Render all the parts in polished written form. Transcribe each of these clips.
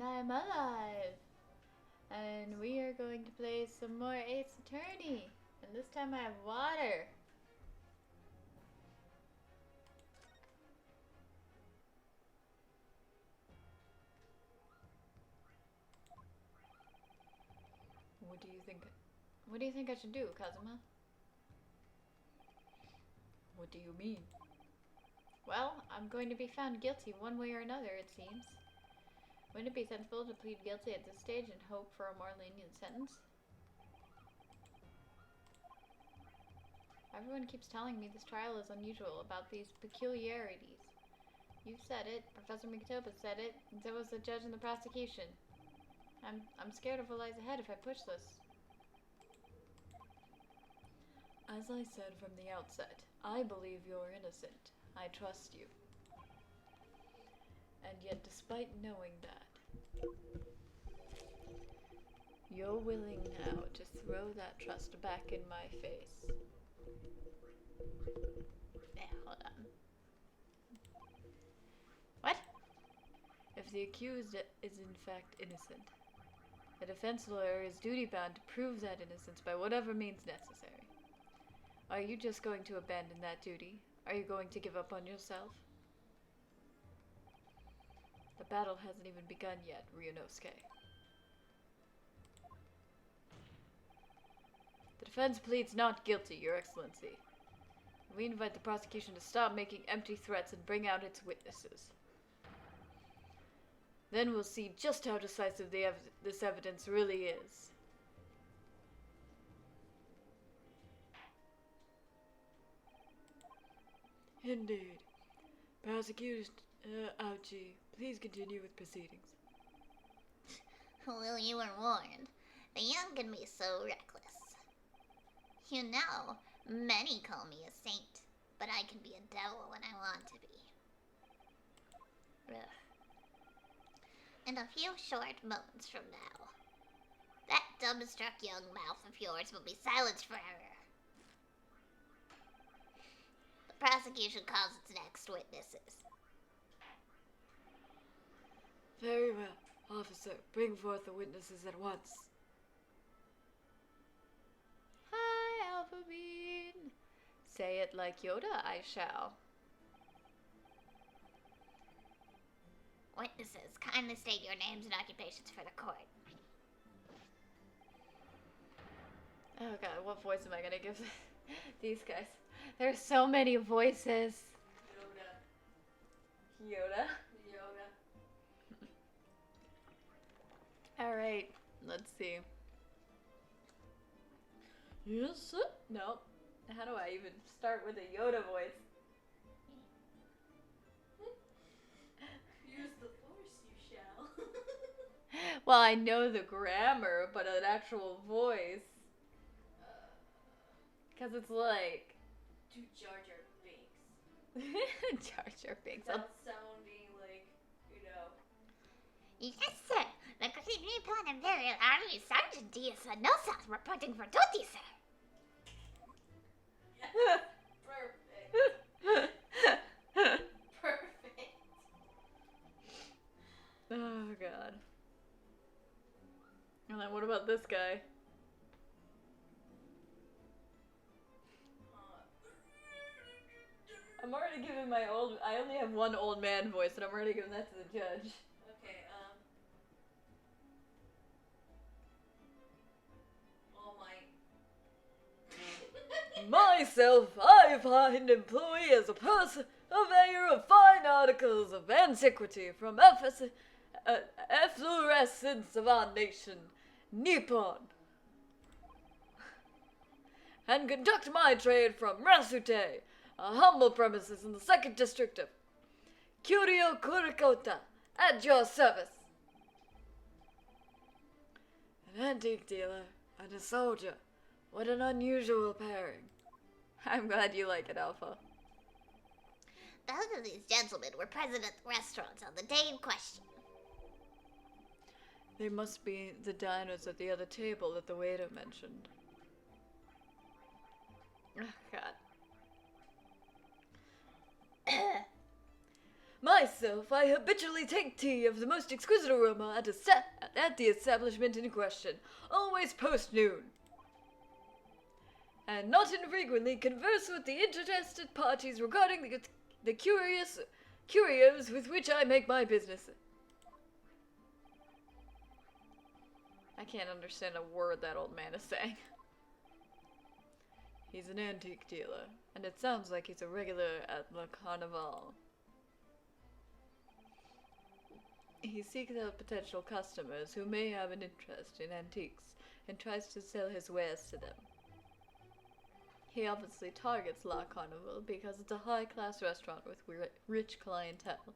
I'm alive! And we are going to play some more Ace Attorney. And this time I have water. What do you think I should do, Kazuma? What do you mean? Well, I'm going to be found guilty one way or another, it seems. Wouldn't it be sensible to plead guilty at this stage and hope for a more lenient sentence? Everyone keeps telling me this trial is unusual about these peculiarities. You've said it, Professor Mikotopa said it, and so was the judge and the prosecution. I'm scared of what lies ahead if I push this. As I said from the outset, I believe you're innocent. I trust you. And yet, despite knowing that, you're willing now to throw that trust back in my face. Hold on. What? If the accused is in fact innocent, a defense lawyer is duty-bound to prove that innocence by whatever means necessary. Are you just going to abandon that duty? Are you going to give up on yourself? The battle hasn't even begun yet, Ryunosuke. The defense pleads not guilty, Your Excellency. We invite the prosecution to stop making empty threats and bring out its witnesses. Then we'll see just how decisive this evidence really is. Indeed. Prosecutor Ouchi, please continue with proceedings. Well, you were warned. The young can be so reckless. You know, many call me a saint, but I can be a devil when I want to be. Ugh. In a few short moments from now, that dumbstruck young mouth of yours will be silenced forever. The prosecution calls its next witnesses. Very well. Officer, bring forth the witnesses at once. Hi, Alpha Bean. Say it like Yoda, I shall. Witnesses, kindly state your names and occupations for the court. Oh god, what voice am I gonna give these guys? There's so many voices. Yoda? Alright, let's see. Yes, sir. No. How do I even start with a Yoda voice? Use the force, you shall. Well, I know the grammar, but an actual voice. Because it's like... To Jar Jar Binks. Jar Jar Binks. Without sounding like, you know. Yes, sir. The Great Nippon Imperial Army Sergeant Diasanosa reporting for duty, sir. Yeah. Perfect. Perfect. Oh, God. And then what about this guy? I'm already giving my old... I only have one old man voice, and I'm already giving that to the judge. Okay, All Might. Myself, I find employee as a person, purveyor of fine articles of antiquity from efflorescence of our nation, Nippon, and conduct my trade from Rasute, a humble premises in the 2nd district of Kyuryo Kurikota, at your service. An antique dealer and a soldier. What an unusual pairing. I'm glad you like it, Alpha. Both of these gentlemen were present at the restaurant on the day in question. They must be the diners at the other table that the waiter mentioned. Oh, God. My Myself, I habitually take tea of the most exquisite aroma at the establishment in question, always post-noon. And not infrequently converse with the interested parties regarding the curios with which I make my business. I can't understand a word that old man is saying. He's an antique dealer, and it sounds like he's a regular at Le Carnival. He seeks out potential customers who may have an interest in antiques and tries to sell his wares to them. He obviously targets La Carnival because it's a high-class restaurant with rich clientele.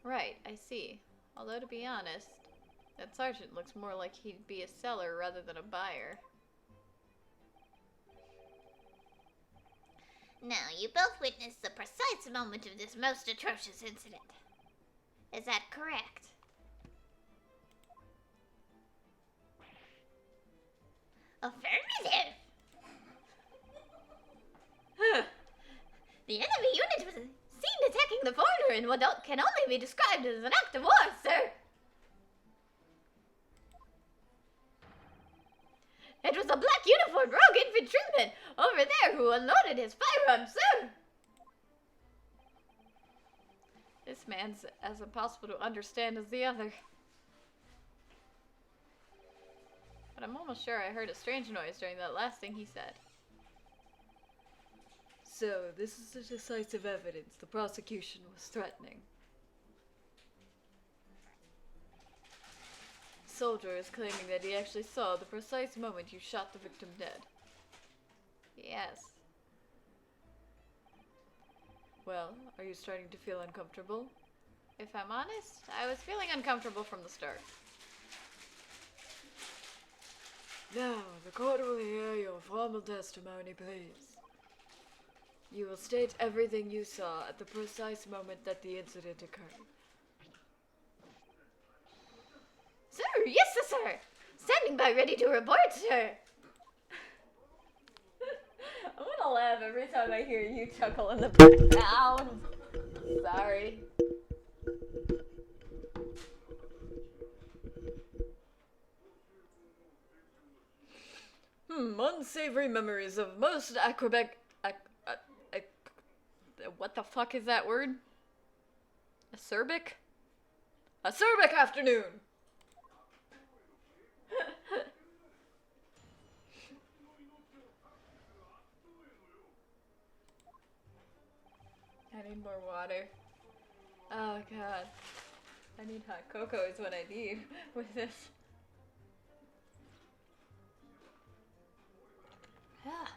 Right, I see. Although, to be honest, that sergeant looks more like he'd be a seller rather than a buyer. Now, you both witnessed the precise moment of this most atrocious incident. Is that correct? Affirmative! The enemy unit was seen attacking the foreigner in what can only be described as an act of war, sir. It was a black uniformed rogue infantryman over there who unloaded his firearm, sir. This man's as impossible to understand as the other. But I'm almost sure I heard a strange noise during that last thing he said. So, this is the decisive evidence the prosecution was threatening. Soldier is claiming that he actually saw the precise moment you shot the victim dead. Yes. Well, are you starting to feel uncomfortable? If I'm honest, I was feeling uncomfortable from the start. Now, the court will hear your formal testimony, please. You will state everything you saw at the precise moment that the incident occurred. Sir, yes, sir. Standing by ready to report, sir. I'm gonna laugh every time I hear you chuckle in the background. Sorry. Unsavory memories of most acrobatic... What the fuck is that word? Acerbic? Acerbic afternoon! I need more water. Oh god. I need hot cocoa is what I need with this. Ah.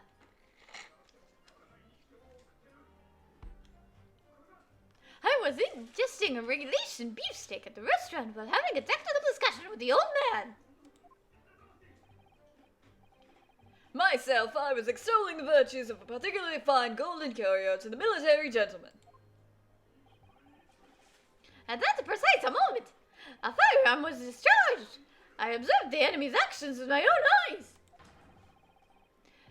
I was ingesting a regulation beefsteak at the restaurant while having a technical discussion with the old man. Myself, I was extolling the virtues of a particularly fine golden curio to the military gentleman. At that precise moment, a firearm was discharged. I observed the enemy's actions with my own eyes.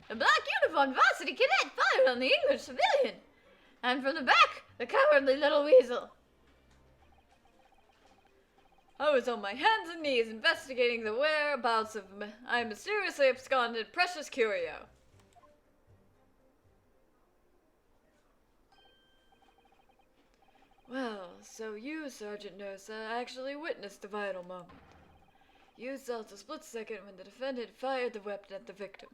The black uniformed varsity cadet fired on the English civilian, and from the back, the cowardly little weasel. I was on my hands and knees investigating the whereabouts of my mysteriously absconded precious curio. Well, so you, Sergeant Nosa, actually witnessed the vital moment. You saw the split second when the defendant fired the weapon at the victim.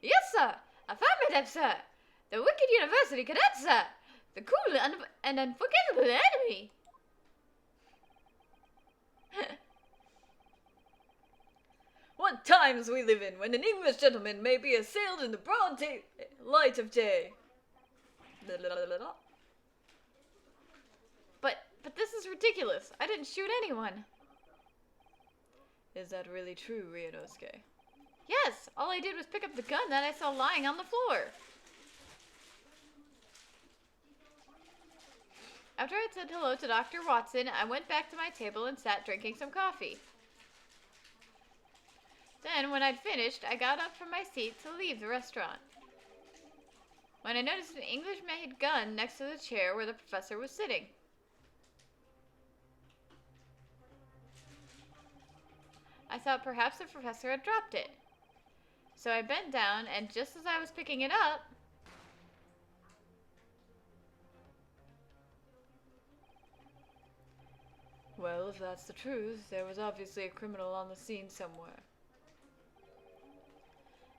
Yes, sir. Affirmative, sir. The wicked university cadet, sir. The cool and unforgettable enemy. What times we live in when an English gentleman may be assailed in the broad light of day. But this is ridiculous. I didn't shoot anyone. Is that really true, Ryunosuke? Yes, all I did was pick up the gun that I saw lying on the floor. After I'd said hello to Dr. Watson, I went back to my table and sat drinking some coffee. Then, when I'd finished, I got up from my seat to leave the restaurant. when I noticed an English-made gun next to the chair where the professor was sitting. I thought perhaps the professor had dropped it. So I bent down, and just as I was picking it up, Well, if that's the truth, there was obviously a criminal on the scene somewhere.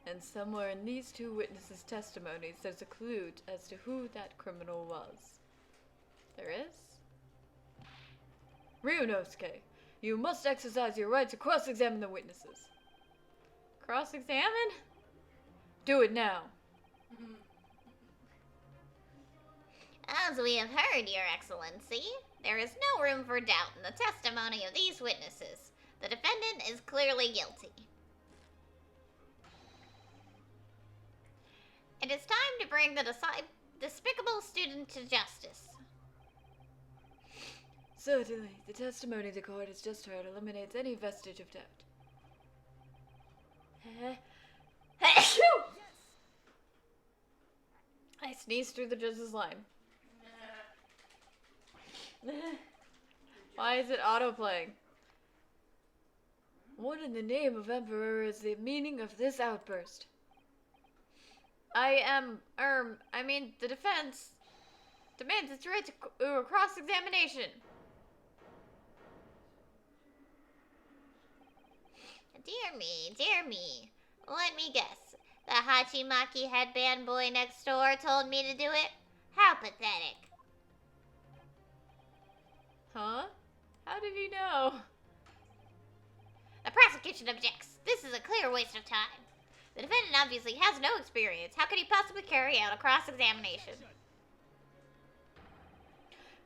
And somewhere in these two witnesses' testimonies, there's a clue as to who that criminal was. there is. Ryunosuke, you must exercise your right to cross-examine the witnesses. Cross-examine? Do it now. As we have heard, Your Excellency, there is no room for doubt in the testimony of these witnesses. The defendant is clearly guilty. It is time to bring the despicable student to justice. Certainly, the testimony the court has just heard eliminates any vestige of doubt. I sneezed through the judge's line. Why is it auto-playing? What in the name of Emperor is the meaning of this outburst? The defense demands its right to a cross-examination. Dear me. Let me guess. The Hachimaki headband boy next door told me to do it? How pathetic. Huh? How did he know? The prosecution objects. This is a clear waste of time. The defendant obviously has no experience. How could he possibly carry out a cross-examination?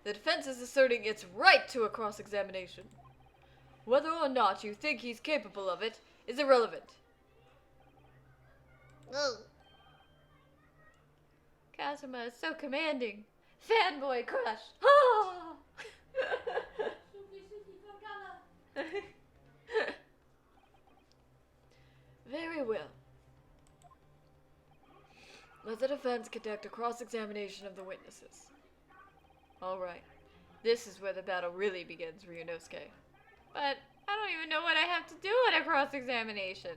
The defense is asserting its right to a cross-examination. Whether or not you think he's capable of it is irrelevant. Ooh. Kazuma is so commanding. Fanboy crush. Oh! Very well. Let the defense conduct a cross-examination of the witnesses. Alright. This is where the battle really begins, Ryunosuke. But I don't even know what I have to do at a cross-examination.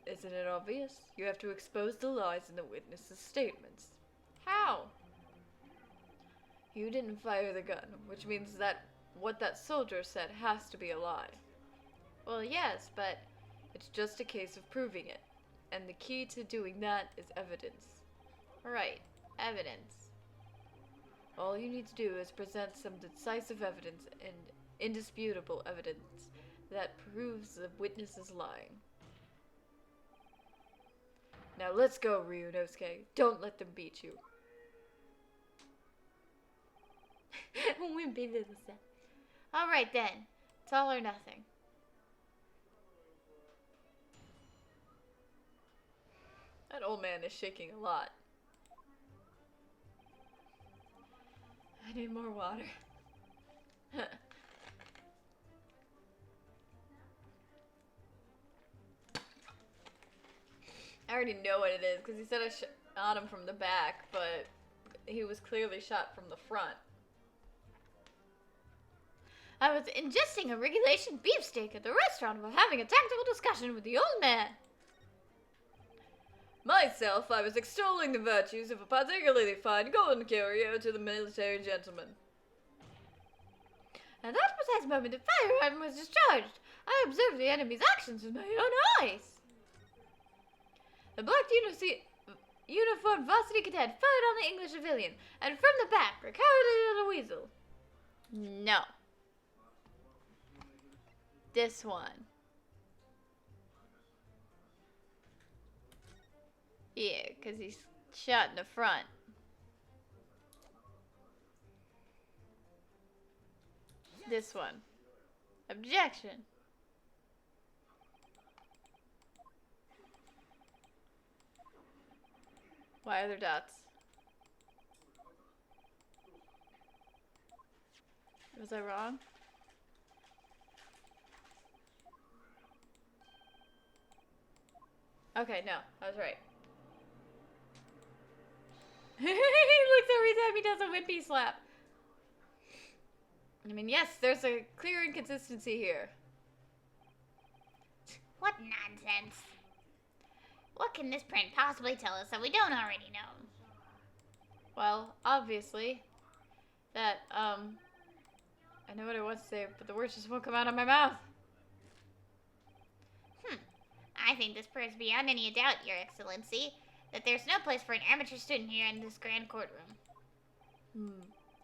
Isn't it obvious? You have to expose the lies in the witnesses' statements. How? You didn't fire the gun, which means that what that soldier said has to be a lie. Well, yes, but It's just a case of proving it. And the key to doing that is evidence. right, evidence. All you need to do is present some decisive evidence and indisputable evidence that proves the witness is lying. Now let's go, Ryunosuke. Don't let them beat you. Wimpy little stuff. All right then, it's all or nothing. That old man is shaking a lot. I need more water. I already know what it is because he said I shot him from the back, but he was clearly shot from the front. I was ingesting a regulation beefsteak at the restaurant while having a tactical discussion with the old man. Myself, I was extolling the virtues of a particularly fine golden carrier to the military gentleman. At that precise moment, the firearm was discharged. I observed the enemy's actions with my own eyes. The black uniformed varsity cadet fired on the English civilian, and from the back, a cowardly little weasel. No. This one. Yeah, because he's shot in the front. This one. Objection. Why are there dots? Was I wrong? Okay, no, I was right. He looks every time he does a wimpy slap. I mean, yes, there's a clear inconsistency here. What nonsense. What can this print possibly tell us that we don't already know? Well, obviously, that, I know what I want to say, but the words just won't come out of my mouth. I think this proves beyond any doubt, Your Excellency, that there's no place for an amateur student here in this grand courtroom.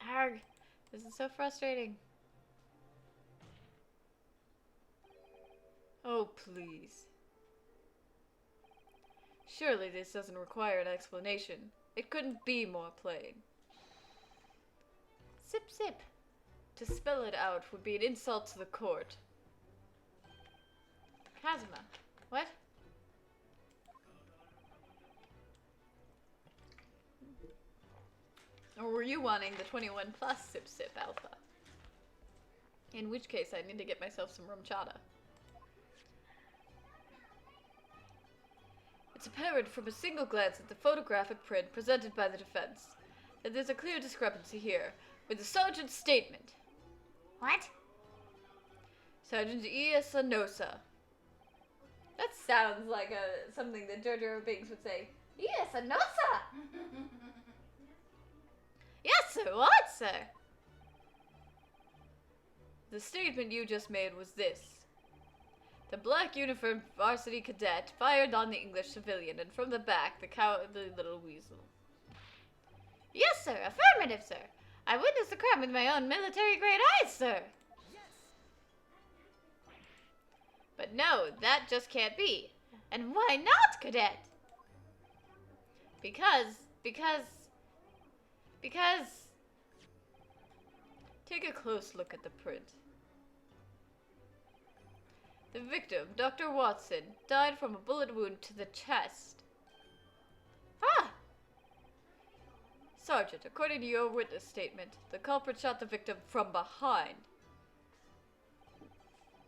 Arg, this is so frustrating. Oh, please. Surely this doesn't require an explanation. It couldn't be more plain. Sip, sip. To spell it out would be an insult to the court. Kazuma. What? Or were you wanting the 21 plus sip sip alpha? In which case I need to get myself some rum chata. It's apparent from a single glance at the photographic print presented by the defense that there's a clear discrepancy here with the sergeant's statement. What? Sergeant Iasanosa. That sounds like something that Jojo Binks would say. Yes, Anosa! Yes, sir. What, sir? The statement you just made was this. The black uniformed varsity cadet fired on the English civilian, and from the back, the cowardly little weasel. Yes, sir. Affirmative, sir. I witnessed the crime with my own military-grade eyes, sir. But no, that just can't be. And why not, cadet? Because... Take a close look at the print. The victim, Dr. Watson, died from a bullet wound to the chest. Ah! Sergeant, according to your witness statement, the culprit shot the victim from behind.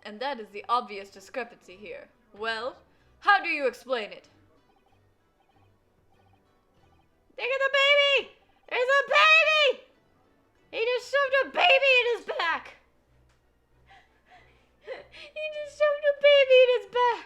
And that is the obvious discrepancy here. Well, how do you explain it? Look at the baby! There's a baby! He just shoved a baby in his back! He just shoved a baby in his back!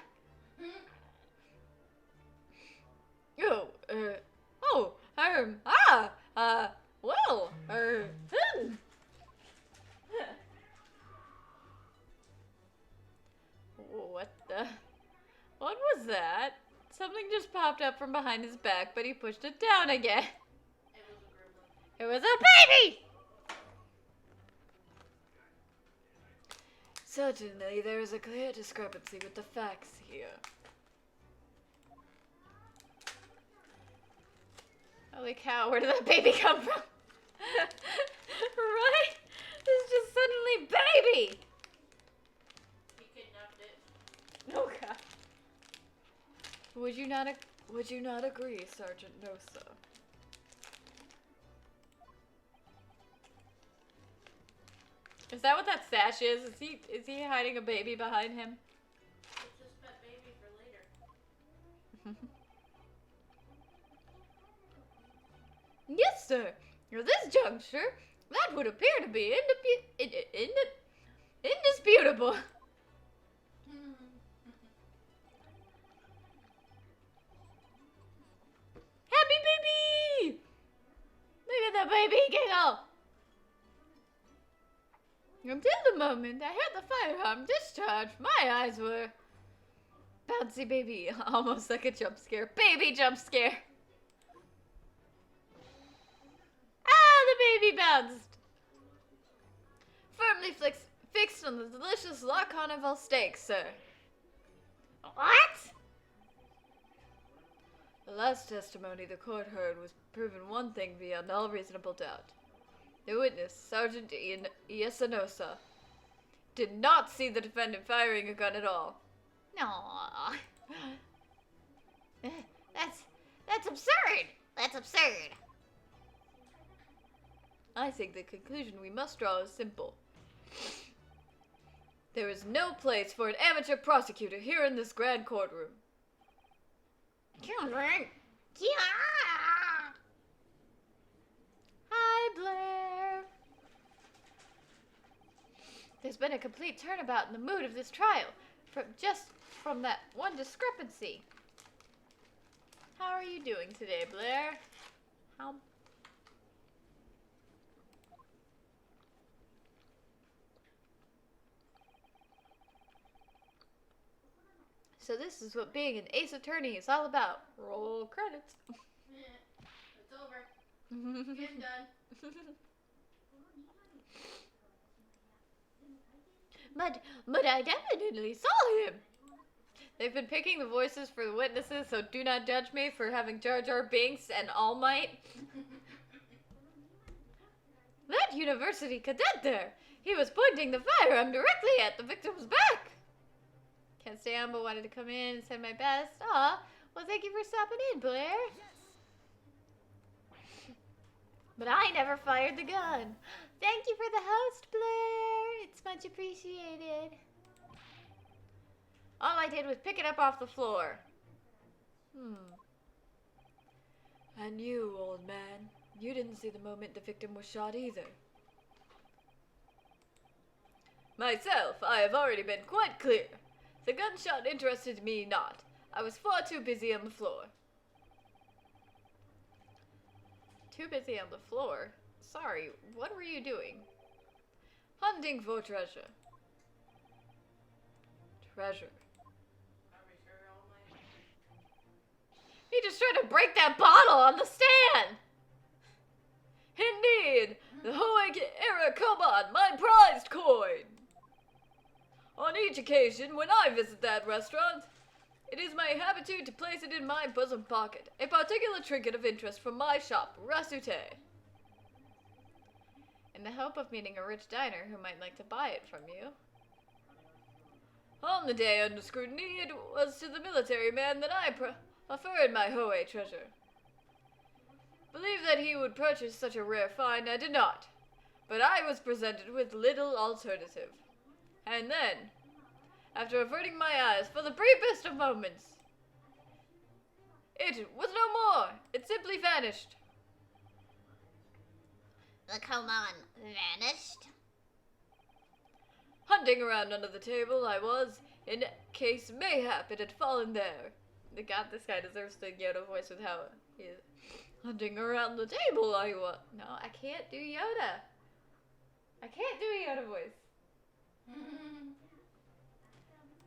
What the? What was that? Something just popped up from behind his back, but he pushed it down again. It was a baby! Certainly, there is a clear discrepancy with the facts here. Holy cow, where did that baby come from? Right? It's just suddenly baby! He kidnapped it. Oh god. Would you not agree, Sergeant Nosa? Is that what that sash is? Is he hiding a baby behind him? It's just pet baby for later. Yes, sir. At this juncture, that would appear to be indisputable. Happy baby! Look at the baby giggle! Until the moment I heard the firearm discharge, my eyes were... Bouncy baby, almost like a jump scare. Baby jump scare! Ah, the baby bounced! Firmly fixed on the delicious La Carnival steak, sir. What? The last testimony the court heard was proven one thing beyond all reasonable doubt. The witness, Sergeant Iasanosa, did not see the defendant firing a gun at all. No. That's absurd. That's absurd. I think the conclusion we must draw is simple. There is no place for an amateur prosecutor here in this grand courtroom. Children. Yeah. Blair. There's been a complete turnabout in the mood of this trial, from that one discrepancy. How are you doing today, Blair? How... So this is what being an ace attorney is all about. Roll credits. It's over. Getting done. But I definitely saw him. They've been picking the voices for the witnesses, so do not judge me for having Jar Jar Binks and All Might. That university cadet there, he was pointing the firearm directly at the victim's back. Can't stay on, but wanted to come in and send my best. Aw, well, thank you for stopping in, Blair. But I never fired the gun. Thank you for the host, Blair. It's much appreciated. All I did was pick it up off the floor. And you, old man, you didn't see the moment the victim was shot either. Myself, I have already been quite clear. The gunshot interested me not. I was far too busy on the floor. Too busy on the floor? Sorry, what were you doing? Hunting for treasure. Treasure. Are we sure all night? He just tried to break that bottle on the stand! Indeed! The Hoeg-era koban, my prized coin! On each occasion when I visit that restaurant, it is my habitude to place it in my bosom pocket, a particular trinket of interest from my shop, Rasute. In the hope of meeting a rich diner who might like to buy it from you. On the day under scrutiny, it was to the military man that I offered my Hoei treasure. Believe that he would purchase such a rare find, I did not, but I was presented with little alternative. And then, after averting my eyes for the briefest of moments, it was no more. It simply vanished. The koban vanished. Hunting around under the table, I was, in case mayhap it had fallen there. God, this guy deserves the Yoda voice with how he is. Hunting around the table, I was. No, I can't do Yoda. I can't do a Yoda voice.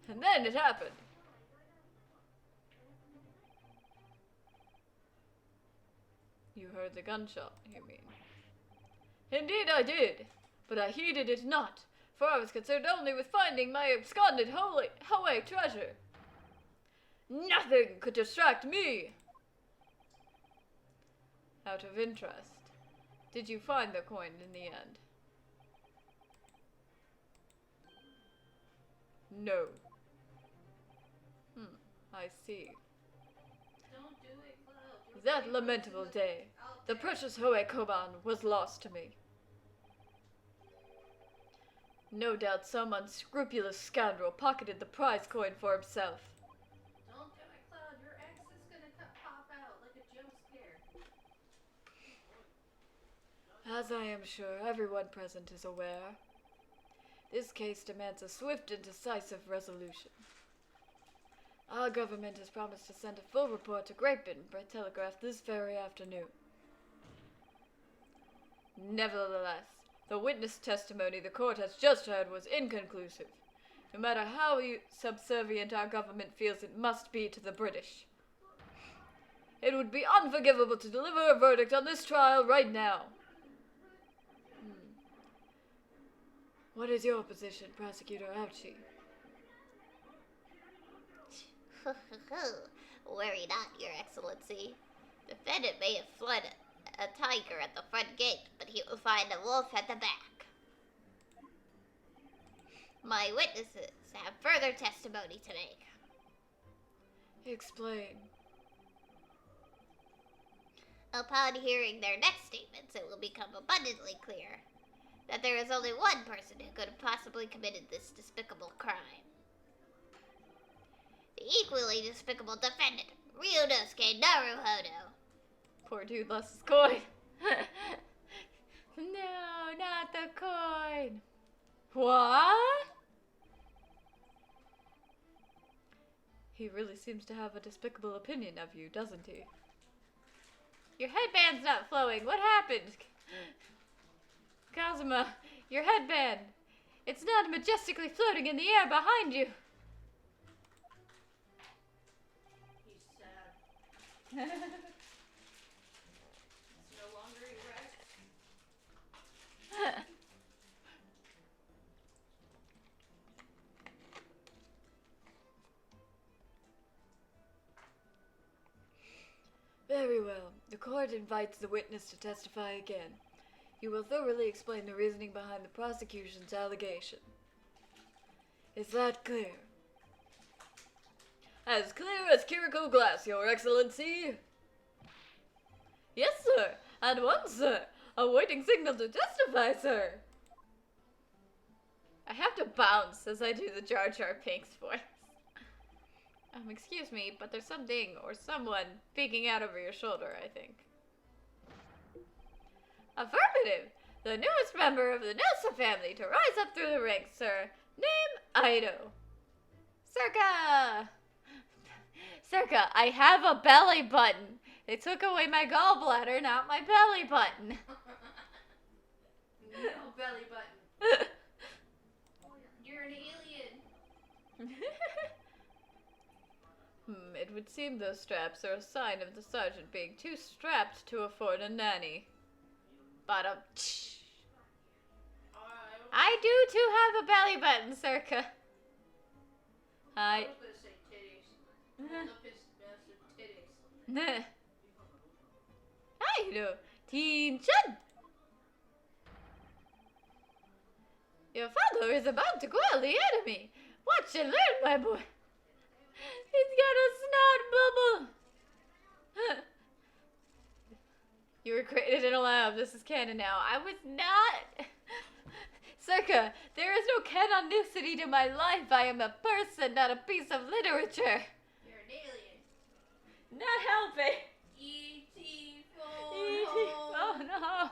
And then it happened. You heard the gunshot, you mean? Indeed I did, but I heeded it not, for I was concerned only with finding my absconded Hoei treasure. Nothing could distract me. Out of interest, did you find the coin in the end? No. I see. Don't do it, Cloud. That lamentable day, the precious Hoei koban was lost to me. No doubt some unscrupulous scoundrel pocketed the prize coin for himself. Don't do it, Cloud. Your ex is gonna pop out like a jump scare. As I am sure everyone present is aware, this case demands a swift and decisive resolution. Our government has promised to send a full report to Great Britain by telegraph this very afternoon. Nevertheless, the witness testimony the court has just heard was inconclusive. No matter how subservient our government feels it must be to the British. It would be unforgivable to deliver a verdict on this trial right now. What is your position, Prosecutor Ouchie? Worry not, Your Excellency. Defendant may have fled a tiger at the front gate, but he will find a wolf at the back. My witnesses have further testimony to make. Explain. Upon hearing their next statements, it will become abundantly clear that there is only one person who could have possibly committed this despicable crime. The equally despicable defendant, Ryunosuke Naruhodo. Poor dude lost his coin. No, not the coin. What? He really seems to have a despicable opinion of you, doesn't he? Your headband's not flowing. What happened? Kazuma, your headband. It's not majestically floating in the air behind you. He's sad. It's no longer erect. Very well. The court invites the witness to testify again. You will thoroughly explain the reasoning behind the prosecution's allegation. Is that clear? As clear as Kiriko glass, Your Excellency. Yes, sir. At once, sir. Awaiting signal to testify, sir. I have to bounce as I do the Jar Jar Binks voice. Excuse me, but there's something or someone peeking out over your shoulder, I think. Affirmative! The newest member of the Nelsa family to rise up through the ranks, sir. Name, Ido. Circa! Circa, I have a belly button. They took away my gallbladder, not my belly button. No belly button. You're an alien. It would seem those straps are a sign of the sergeant being too strapped to afford a nanny. Bottom. I do too have a belly button, Circa. I was gonna say titties. Hold up his massive titties. I do. Teen Chun. Your father is about to quell the enemy. Watch and learn, my boy. He's got a snot bubble. You were created in a lab. This is canon now. I was not. Circa, there is no canonicity to my life. I am a person, not a piece of literature. You're an alien. Not helping. E.T. Oh no.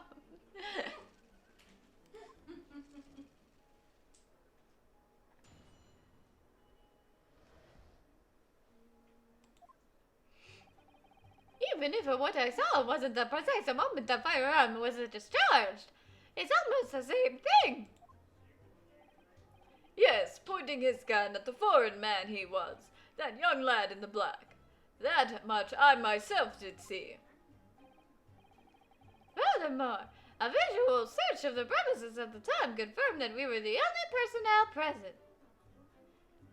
Even if what I saw wasn't the precise moment the firearm was discharged, it's almost the same thing. Yes, pointing his gun at the foreign man he was, that young lad in the black. That much I myself did see. Furthermore, a visual search of the premises at the time confirmed that we were the only personnel present.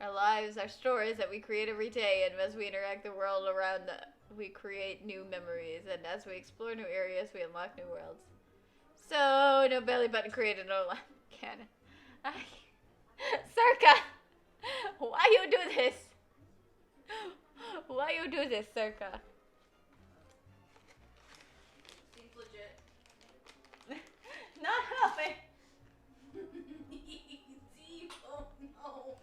Our lives are stories that we create every day, and as we interact the world around us, we create new memories, and as we explore new areas, we unlock new worlds. So, no belly button created no canon. Circa! Why you do this? Why you do this, Circa? Seems legit. Not helping. E.T. Oh no.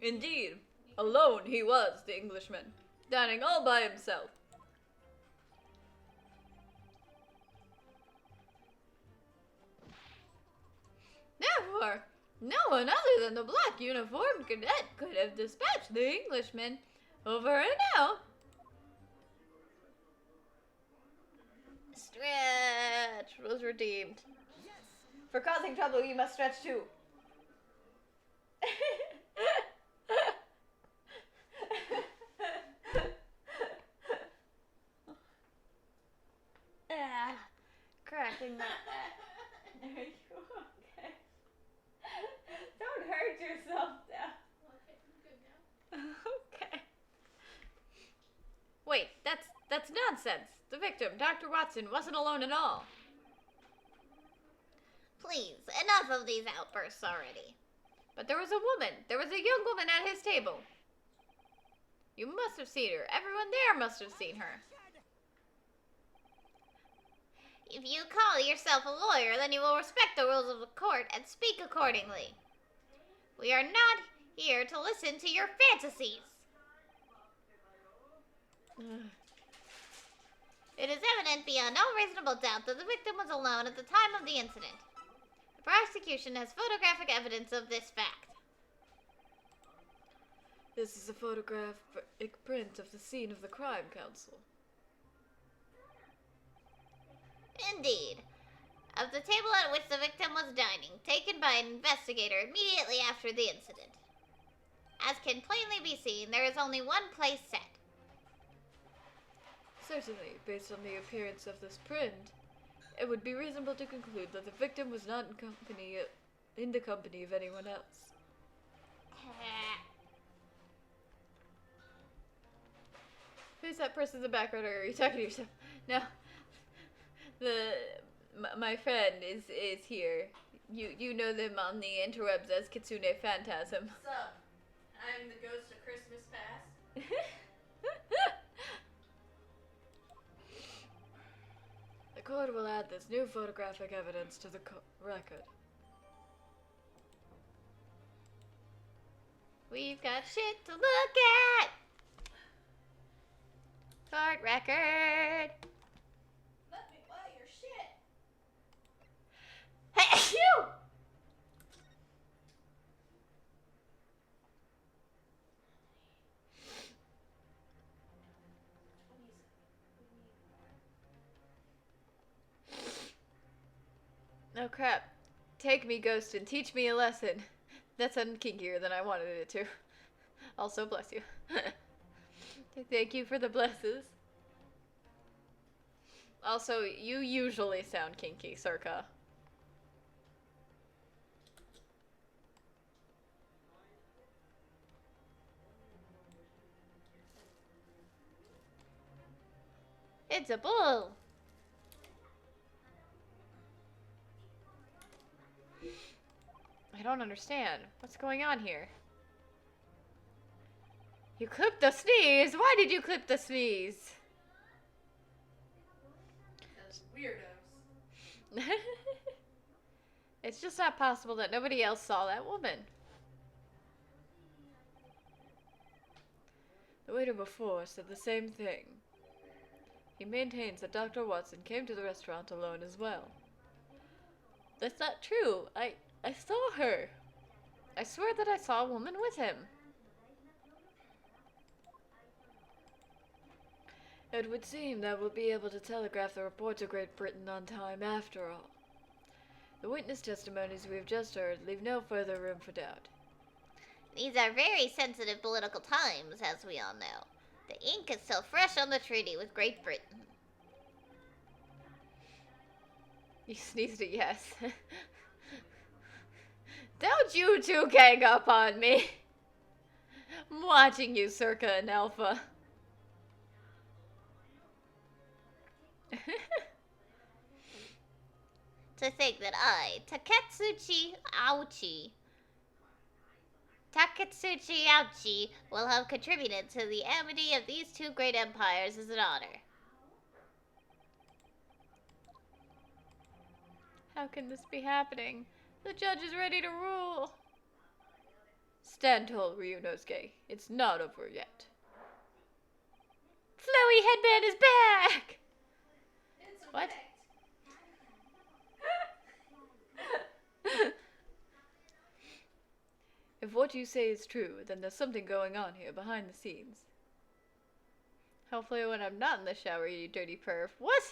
Indeed, alone he was, the Englishman, dining all by himself. Therefore, no one other than the black uniformed cadet could have dispatched the Englishman over and out. Stretch was redeemed. For causing trouble, you must stretch too. Cracking my... Are you okay? Don't hurt yourself now. Okay, I'm good now. Okay. Wait, that's nonsense. The victim, Dr. Watson, wasn't alone at all. Please, enough of these outbursts already. But there was a woman. There was a young woman at his table. You must have seen her. Everyone there must have seen her. If you call yourself a lawyer, then you will respect the rules of the court and speak accordingly. We are not here to listen to your fantasies. It is evident beyond all reasonable doubt that the victim was alone at the time of the incident. The prosecution has photographic evidence of this fact. This is a photographic print of the scene of the crime, Counsel. Indeed. Of the table at which the victim was dining, taken by an investigator immediately after the incident. As can plainly be seen, there is only one place set. Certainly, based on the appearance of this print, it would be reasonable to conclude that the victim was not in the company of anyone else. Who's that person in the background, or are you talking to yourself? No. My friend is here. You know them on the interwebs as Kitsune Phantasm. Sup? I'm the ghost of Christmas past. The court will add this new photographic evidence to the record. We've got shit to look at. Court record. Let me buy your shit. Hey, you! Oh crap. Take me, ghost, and teach me a lesson. That sounded kinkier than I wanted it to. Also, bless you. Thank you for the blesses. Also, you usually sound kinky, Circa. It's a bull. I don't understand. What's going on here? You clipped the sneeze? Why did you clip the sneeze? Those weirdos. It's just not possible that nobody else saw that woman. The waiter before said the same thing. He maintains that Dr. Watson came to the restaurant alone as well. That's not true. I saw her. I swear that I saw a woman with him. It would seem that we'll be able to telegraph the report to Great Britain on time after all. The witness testimonies we have just heard leave no further room for doubt. These are very sensitive political times, as we all know. The ink is still fresh on the treaty with Great Britain. You sneezed a yes. Don't you two gang up on me. I'm watching you, Circa and Alpha. To think that I, Taketsuchi Ouchi, will have contributed to the amity of these two great empires is an honor. How can this be happening? The judge is ready to rule. Stand tall, Ryunosuke. It's not over yet. Flowy headband is back! It's a What? fact. If what you say is true, then there's something going on here behind the scenes. Hopefully when I'm not in the shower, you dirty perv. What?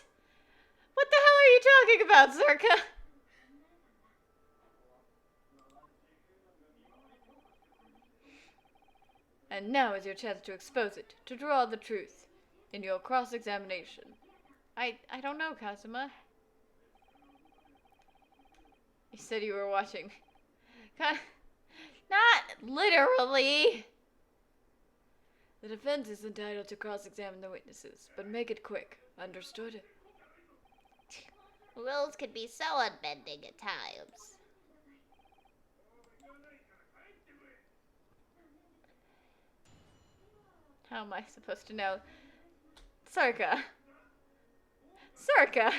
What the hell are you talking about, Circa? And now is your chance to expose it, to draw the truth, in your cross-examination. I don't know, Kazuma. You said you were watching. Not literally. The defense is entitled to cross-examine the witnesses, but make it quick. Understood? Rules can be so unbending at times. How am I supposed to know? Circa. Circa.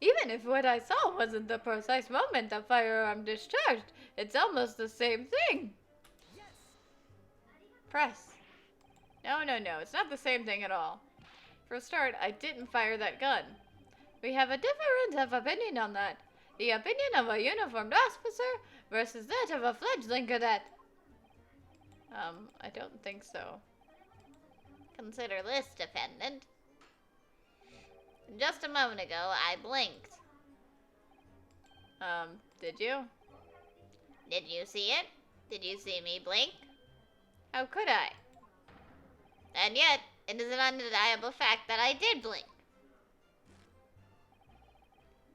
Even if what I saw wasn't the precise moment the firearm discharged, it's almost the same thing. press. No, it's not the same thing at all. For a start, I didn't fire that gun. We have a difference of opinion on that. The opinion of a uniformed officer versus that of a fledgling cadet. I don't think so. Consider this, defendant. Just a moment ago, I blinked. Did you? Did you see it? Did you see me blink? How could I? And yet, it is an undeniable fact that I did blink.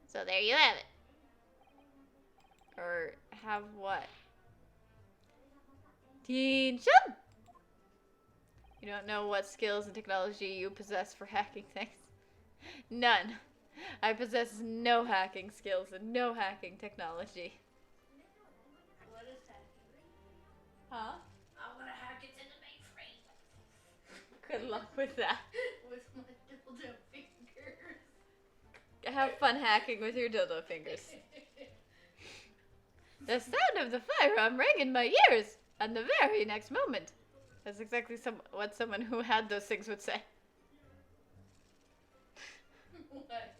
So there you have it. Or have what? Attention! You don't know what skills and technology you possess for hacking things? None. I possess no hacking skills and no hacking technology. What is hacking? Huh? I want to hack it to the mainframe. Good luck with that. With my dildo fingers. Have fun hacking with your dildo fingers. The sound of the firearm rang in my ears, and the very next moment. That's exactly what someone who had those things would say. What? Hack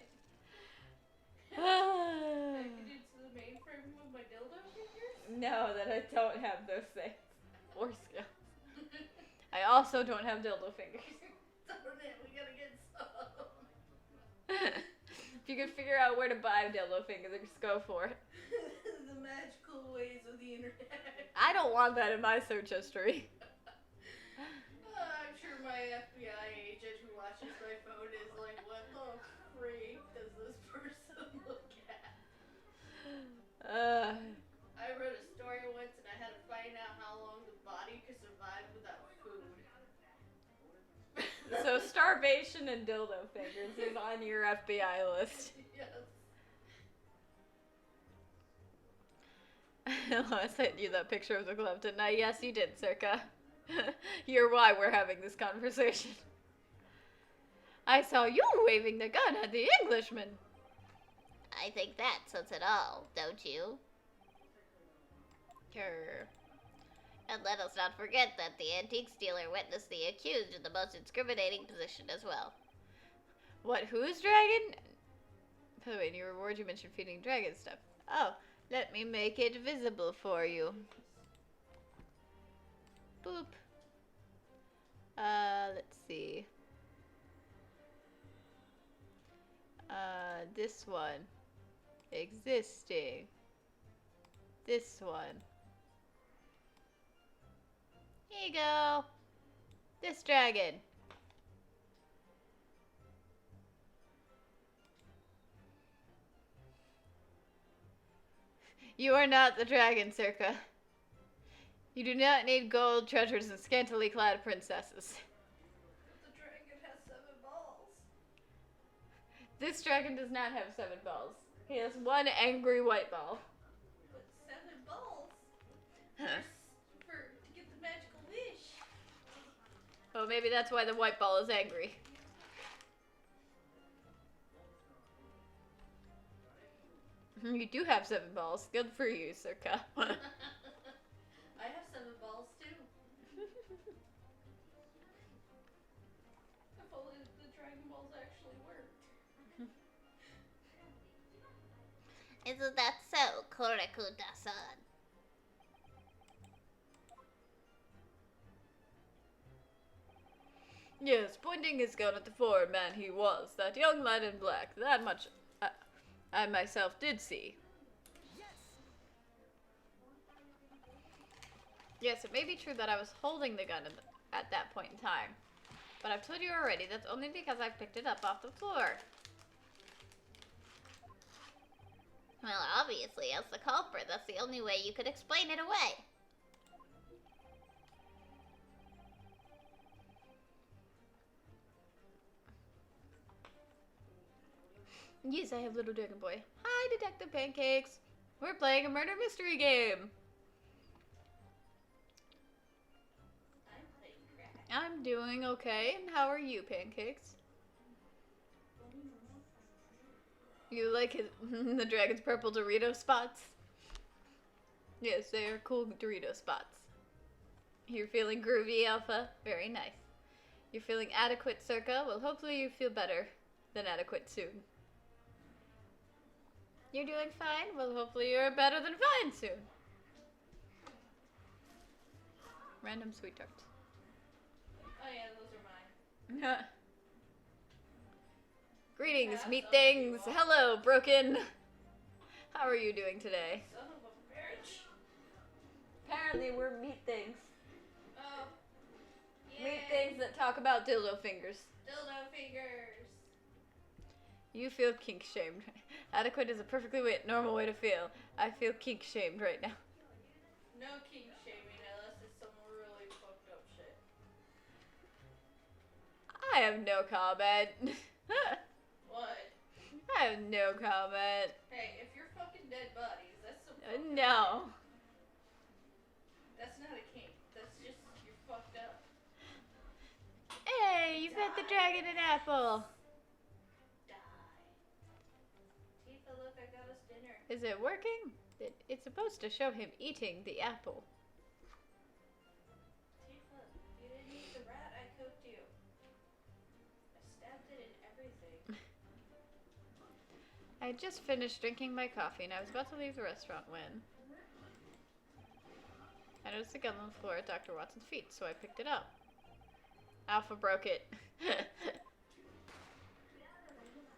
it into the mainframe with my dildo fingers? No, that I don't have those things. Or skills. I also don't have dildo fingers. Darn it, we gotta get some. If you could figure out where to buy dildo fingers, just go for it. The magical ways of the internet. I don't want that in my search history. I'm sure my FBI agent who watches my phone is like, what the freak does this person look at? I read a story once and I had to find out how long the body could survive without food. So starvation and dildo fingers is on your FBI list. Yes. I sent you that picture of the glove, didn't I? Yes, you did, Circa. You're why we're having this conversation. I saw you waving the gun at the Englishman. I think that says it all, don't you? Grr. And let us not forget that the antiques dealer witnessed the accused in the most incriminating position as well. What, who's dragon? By the way, in your reward you mentioned feeding dragon stuff. Oh, let me make it visible for you. Boop. Let's see. This one. Existing. This one. Here you go. This dragon. You are not the dragon, Circa. You do not need gold, treasures, and scantily clad princesses. The dragon has 7 balls. This dragon does not have 7 balls. He has 1 angry white ball. But 7 balls? Huh. To get the magical wish. Well, maybe that's why the white ball is angry. You do have 7 balls. Good for you, Circa. I have 7 balls too. If only the Dragon Balls actually worked. Isn't that so, Kurikuta-san? Yes, pointing his gun at the foreign man he was, that young lad in black. That much I myself did see. Yes, it may be true that I was holding the gun at that point in time. But I've told you already, that's only because I picked it up off the floor. Well, obviously, as the culprit, that's the only way you could explain it away. Yes, I have little dragon boy. Hi, Detective Pancakes. We're playing a murder mystery game. I'm playing crack. I'm doing okay. And how are you, Pancakes? You like the dragon's purple Dorito spots? Yes, they are cool Dorito spots. You're feeling groovy, Alpha. Very nice. You're feeling adequate, Circa. Well, hopefully you feel better than adequate soon. You're doing fine? Well, hopefully you're better than fine soon. Random sweet tarts. Oh yeah, those are mine. Greetings, Pass meat up things. if you want. Hello, Broken. How are you doing today? Son of a bitch. Apparently we're meat things. Oh. Meat Yay. things that talk about dildo fingers. Dildo fingers. You feel kink shamed. Adequate is a perfectly normal way to feel. I feel kink shamed right now. No king shaming unless it's some really fucked up shit. I have no comment. What? I have no comment. Hey, if you're fucking dead bodies, that's some fucked No. That's not a kink. That's just you're fucked up. Hey, you fed the dragon an apple. Die. Tifa, look, I got us dinner. Is it working? It's supposed to show him eating the apple. Tifa, you didn't eat the rat I cooked you. I stabbed it in everything. I had just finished drinking my coffee and I was about to leave the restaurant when I noticed a gun on the floor at Dr. Watson's feet, so I picked it up. Alpha broke it.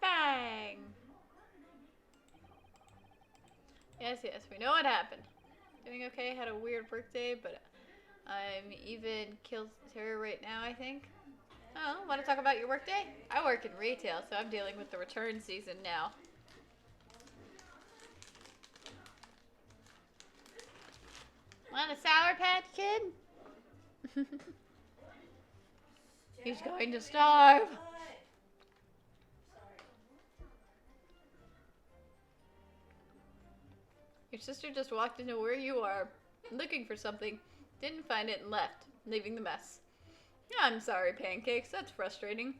Bang! Yes, we know what happened. Doing okay, had a weird birthday, but I'm even killed terror right now, I think. Oh, want to talk about your workday? I work in retail, so I'm dealing with the return season now. Want a Sour Patch Kid? He's going to starve. Sorry. Your sister just walked into where you are, looking for something, didn't find it and left, leaving the mess. I'm sorry, Pancakes. That's frustrating.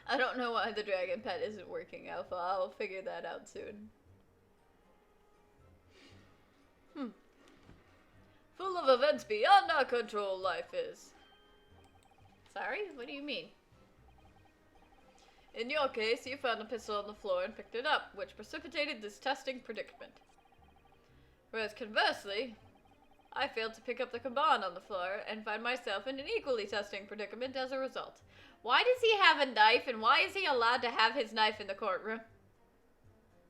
I don't know why the dragon pet isn't working, Alpha. I'll figure that out soon. Full of events beyond our control, life is. Sorry? What do you mean? In your case, you found a pistol on the floor and picked it up, which precipitated this testing predicament. Whereas conversely, I failed to pick up the kaban on the floor and find myself in an equally testing predicament as a result. Why does he have a knife and why is he allowed to have his knife in the courtroom?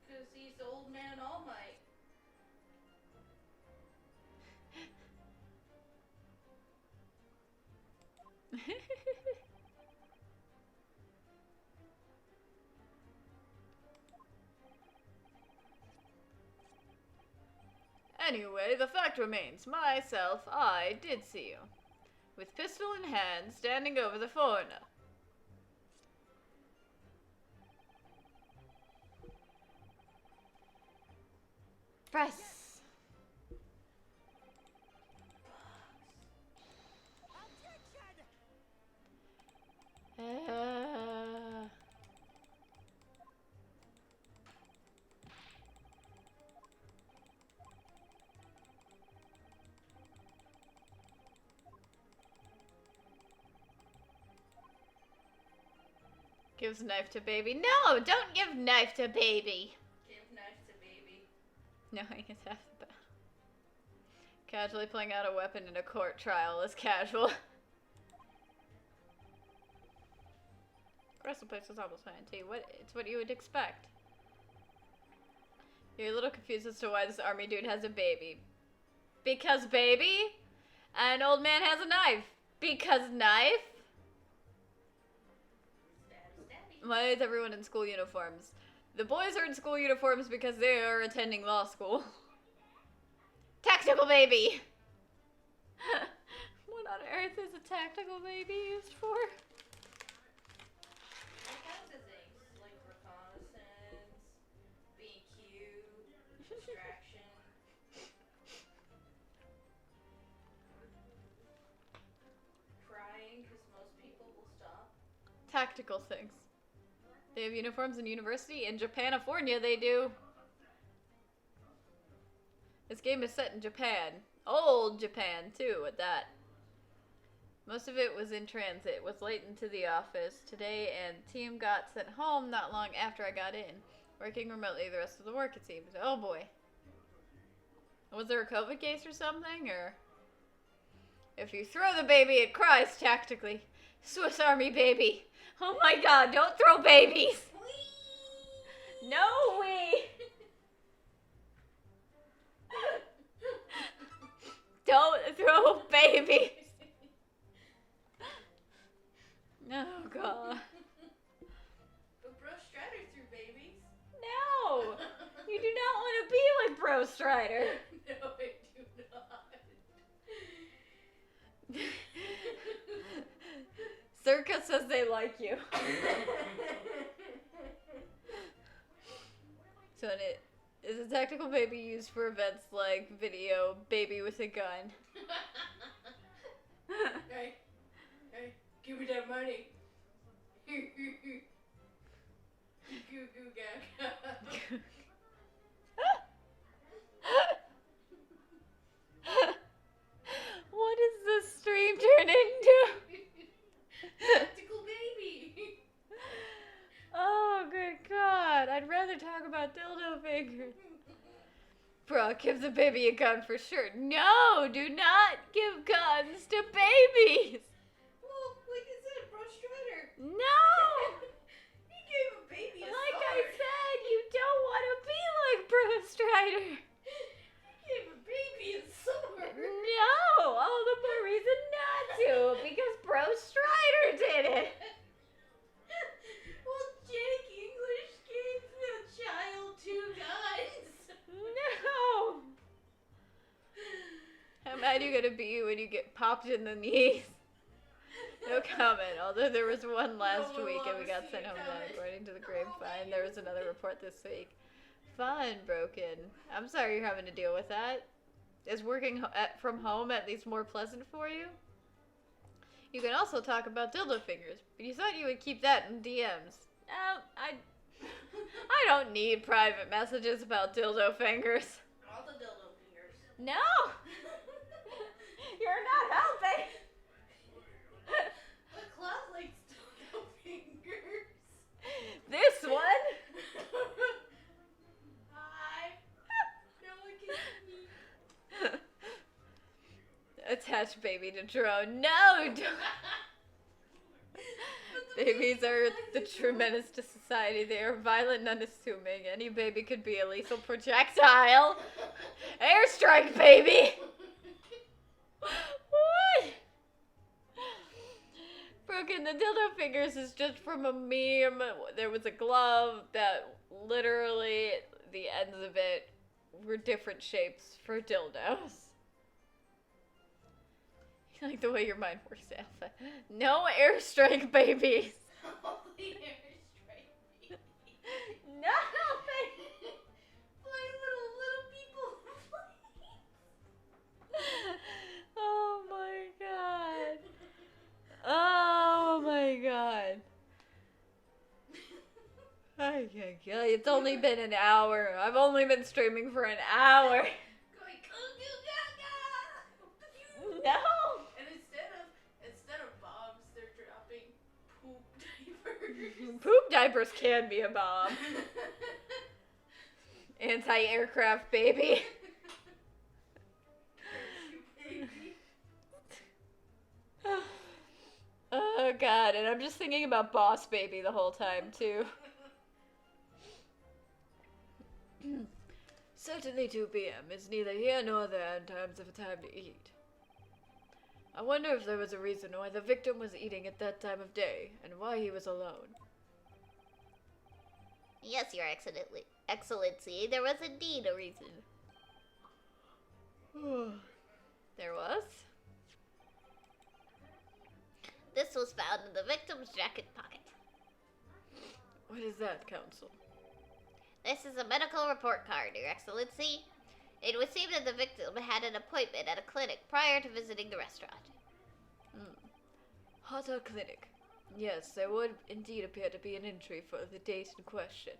Because he's old man All Might. Anyway, the fact remains, I did see you. With pistol in hand, standing over the foreigner. Press. Gives knife to baby. No, don't give knife to baby. Give knife to baby. No, he gets half the battle. Casually pulling out a weapon in a court trial is casual. Wrestle place is almost fine too. It's what you would expect. You're a little confused as to why this army dude has a baby. Because baby? And an old man has a knife. Because knife? Stab, stabby. Why is everyone in school uniforms? The boys are in school uniforms because they are attending law school. Tactical baby! What on earth is a tactical baby used for? All kinds of things, like reconnaissance, being cute, distraction. Crying, because most people will stop. Tactical things. They have uniforms in university. In Japanifornia, they do. This game is set in Japan. Old Japan, too, at that. Most of it was in transit, was late into the office today, and team got sent home not long after I got in. Working remotely the rest of the work, it seems. Oh boy. Was there a COVID case or something, or? If you throw the baby, it cries tactically. Swiss Army baby. Oh my god, don't throw babies! No way! Don't throw babies! Oh god. But Bro Strider threw babies. No! You do not want to be like Bro Strider. No, I do not. Circa says they like you. So it is a tactical baby used for events like video, baby with a gun. Hey, give me that money. Goo goo gaga. What is this stream turn into? Tactical baby. Oh, good God. I'd rather talk about dildo fingers. Bro, give the baby a gun for sure. No, do not give guns to babies. Well, like I said, Bro Strider. No. He gave a baby a Like sword. I said, you don't want to be like Bro Strider. He gave a baby a sword. No, all the more reason not to, because Bro Strider did it. Well, Jake English gave the child 2 guns. No. How mad are you gonna be when you get popped in the knees? No comment. Although there was one last No one week and we wants got to sent home comment. then, according to the grapevine. There was another report this week. Fun, Broken. I'm sorry you're having to deal with that. Is working from home at least more pleasant for you? You can also talk about dildo fingers, but you thought you would keep that in DMs. I don't need private messages about dildo fingers. All the dildo fingers. No! You're not helping! But Claude likes dildo fingers. This one? Hi. No one can see me. Attach baby to drone. No! Don't. Babies are the true menace to society. They are violent and unassuming. Any baby could be a lethal projectile. Airstrike, baby! What? Broken, the dildo fingers is just from a meme. There was a glove that literally the ends of it were different shapes for dildos. I like the way your mind works, Alpha. No airstrike babies. Only airstrike baby. No, baby. Fly little people. Oh my god. Oh my god. It's only been an hour. I've only been streaming for an hour. Going goo goo gaga. No. And instead of bombs, they're dropping poop diapers. Poop diapers can be a bomb. Anti-aircraft baby. Baby. Oh god, and I'm just thinking about Boss Baby the whole time too. Certainly 2 p.m. is neither here nor there in terms of a time to eat. I wonder if there was a reason why the victim was eating at that time of day, and why he was alone. Yes, Your Excellency, there was indeed a reason. There was? This was found in the victim's jacket pocket. What is that, Counsel? This is a medical report card, Your Excellency. It would seem that the victim had an appointment at a clinic prior to visiting the restaurant. Hata Clinic. Yes, there would indeed appear to be an entry for the date in question.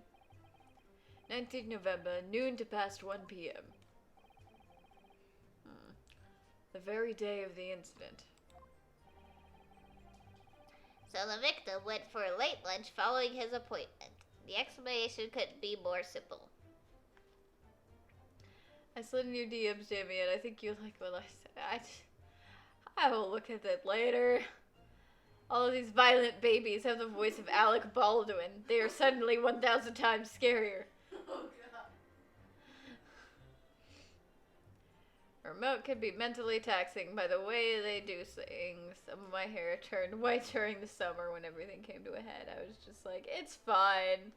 19th November, noon to past 1 p.m. The very day of the incident. So the victim went for a late lunch following his appointment. The explanation couldn't be more simple. I slid in your DMs, Jamie, and I think you like what I said. I will look at that later. All of these violent babies have the voice of Alec Baldwin. They are suddenly 1,000 times scarier. Oh god. Remote can be mentally taxing by the way they do things. Some of my hair turned white during the summer when everything came to a head. I was just like, it's fine.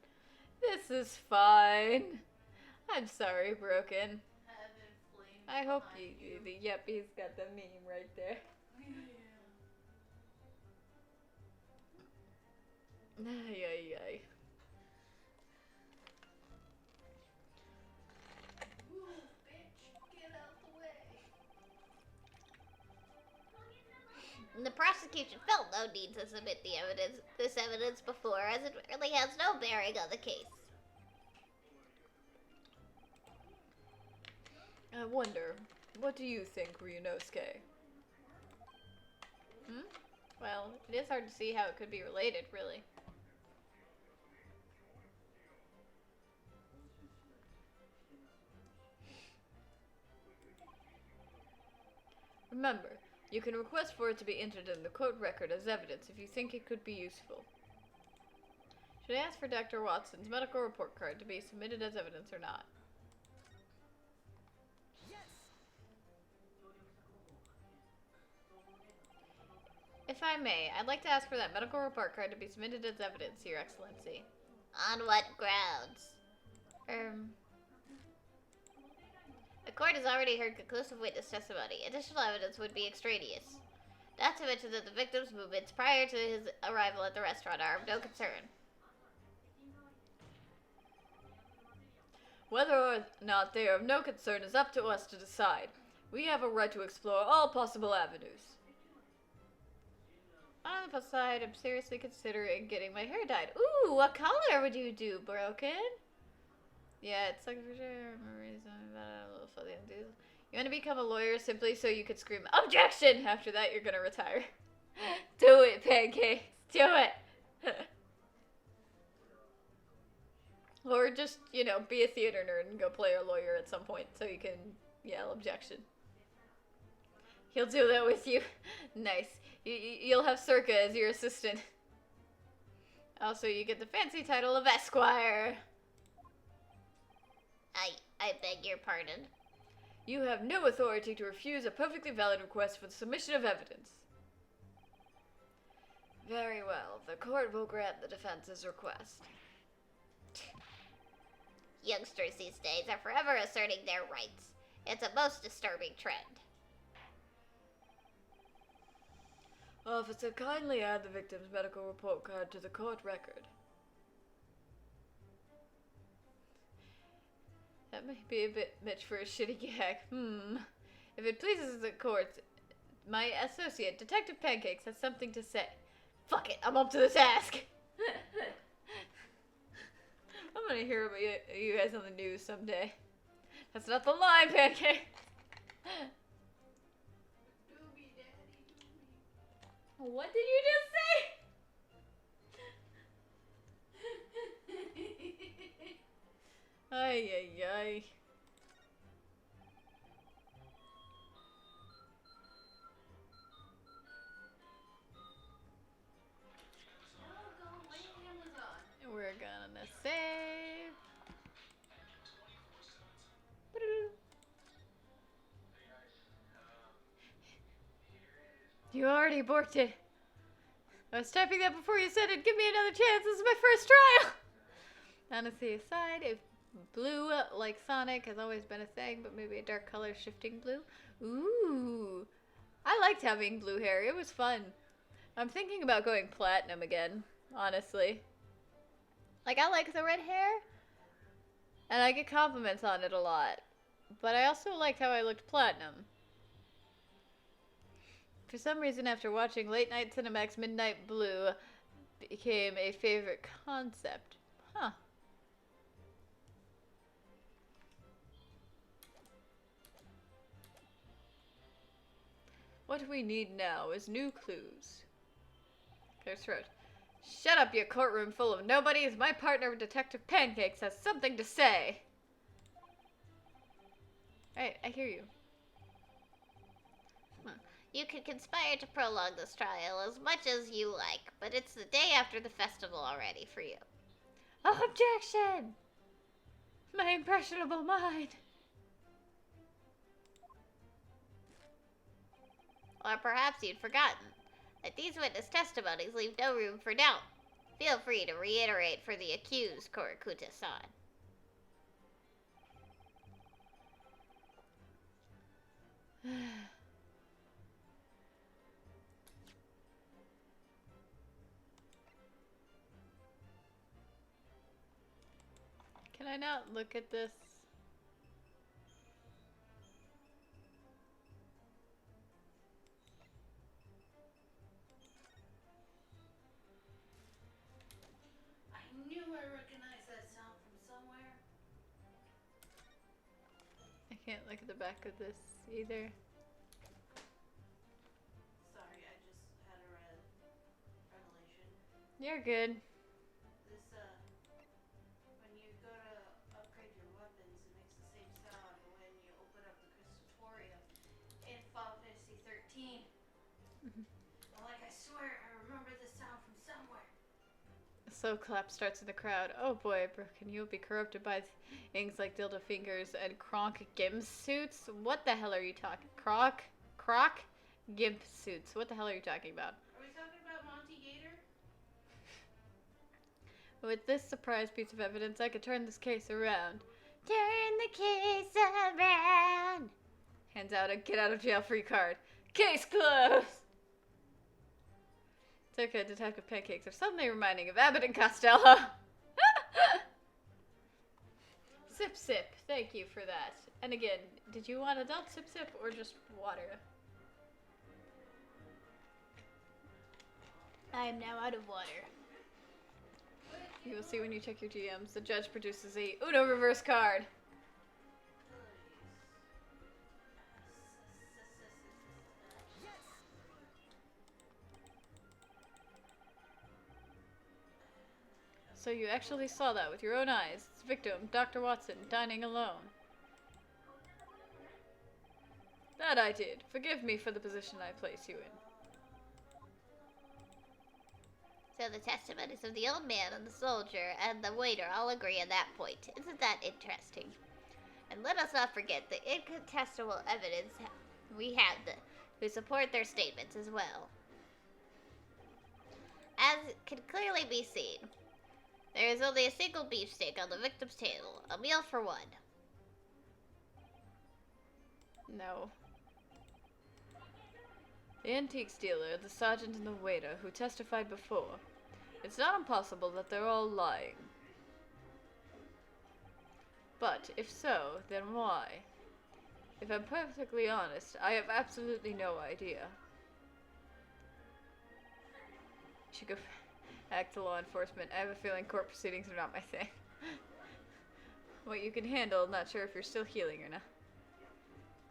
This is fine. I'm sorry, Broken. I hope yep, he's got the meme right there. Ay, ay, ay. Move, bitch. Get out the way. The prosecution felt no need to submit this evidence before, as it really has no bearing on the case. I wonder, what do you think, Ryunosuke? Well, it is hard to see how it could be related, really. Remember, you can request for it to be entered in the court record as evidence if you think it could be useful. Should I ask for Dr. Watson's medical report card to be submitted as evidence or not? If I may, I'd like to ask for that medical report card to be submitted as evidence, Your Excellency. On what grounds? The court has already heard conclusive witness testimony. Additional evidence would be extraneous. Not to mention that the victim's movements prior to his arrival at the restaurant are of no concern. Whether or not they are of no concern is up to us to decide. We have a right to explore all possible avenues. On the plus side, I'm seriously considering getting my hair dyed. Ooh, what color would you do, Broken? Yeah, it's like for sure. A little fuzzy. You want to become a lawyer simply so you could scream objection. After that, you're gonna retire. Do it, Pancakes. Do it. Or just, be a theater nerd and go play a lawyer at some point so you can yell objection. He'll do that with you. Nice. You'll have Circa as your assistant. Also, you get the fancy title of Esquire. I beg your pardon. You have no authority to refuse a perfectly valid request for the submission of evidence. Very well. The court will grant the defense's request. Youngsters these days are forever asserting their rights. It's a most disturbing trend. Officer, kindly add the victim's medical report card to the court record. That may be a bit much for a shitty gag. If it pleases the court, my associate, Detective Pancakes, has something to say. Fuck it, I'm up to the task. I'm gonna hear about you guys on the news someday. That's not the line, Pancake. What did you just say? Ay, ay, ay. We're gonna save. You already borked it. I was typing that before you said it. Give me another chance. This is my first trial. Honestly aside, if blue, like Sonic, has always been a thing, but maybe a dark color shifting blue. Ooh. I liked having blue hair. It was fun. I'm thinking about going platinum again, honestly. Like, I like the red hair, and I get compliments on it a lot. But I also liked how I looked platinum. For some reason, after watching Late Night Cinemax Midnight Blue, became a favorite concept. Huh. What we need now is new clues. Clear throat. Shut up, you courtroom full of nobodies. My partner, Detective Pancakes, has something to say. Alright, I hear you. You can conspire to prolong this trial as much as you like, but it's the day after the festival already for you. Objection! My impressionable mind. Or perhaps you'd forgotten that these witness testimonies leave no room for doubt. Feel free to reiterate for the accused, Korakuta-san. Can I not look at this? I knew I recognized that sound from somewhere. I can't look at the back of this either. Sorry, I just had a revelation. You're good. This, when you go to upgrade your weapons, it makes the same sound when you open up the Crystaltorium in Final Fantasy 13. Like, I swear, I remember this sound from somewhere. A slow clap starts in the crowd. Oh boy, Brooklyn, you'll be corrupted by things like dildo fingers and Kronk gimp suits. What the hell are you talking? Croc gimp suits. What the hell are you talking about? Are we talking about Monty Gator? With this surprise piece of evidence, I could turn this case around. Turn the case around. Hands out a get out of jail free card. Case closed! It's okay, Detective Pancakes are suddenly reminding of Abbott and Costello. Sip sip, thank you for that. And again, did you want adult sip sip or just water? I am now out of water. You will see when you check your GMs. The judge produces a Uno reverse card. So you actually saw that with your own eyes. Its victim, Dr. Watson, dining alone. That I did. Forgive me for the position I place you in. So the testimonies of the old man and the soldier and the waiter all agree on that point. Isn't that interesting? And let us not forget the incontestable evidence we have who support their statements as well. As can clearly be seen, there is only a single beefsteak on the victim's table, a meal for one. No. The antiques dealer, the sergeant, and the waiter who testified before. It's not impossible that they're all lying. But if so, then why? If I'm perfectly honest, I have absolutely no idea. You should go back to law enforcement. I have a feeling court proceedings are not my thing. What you can handle, not sure if you're still healing or not.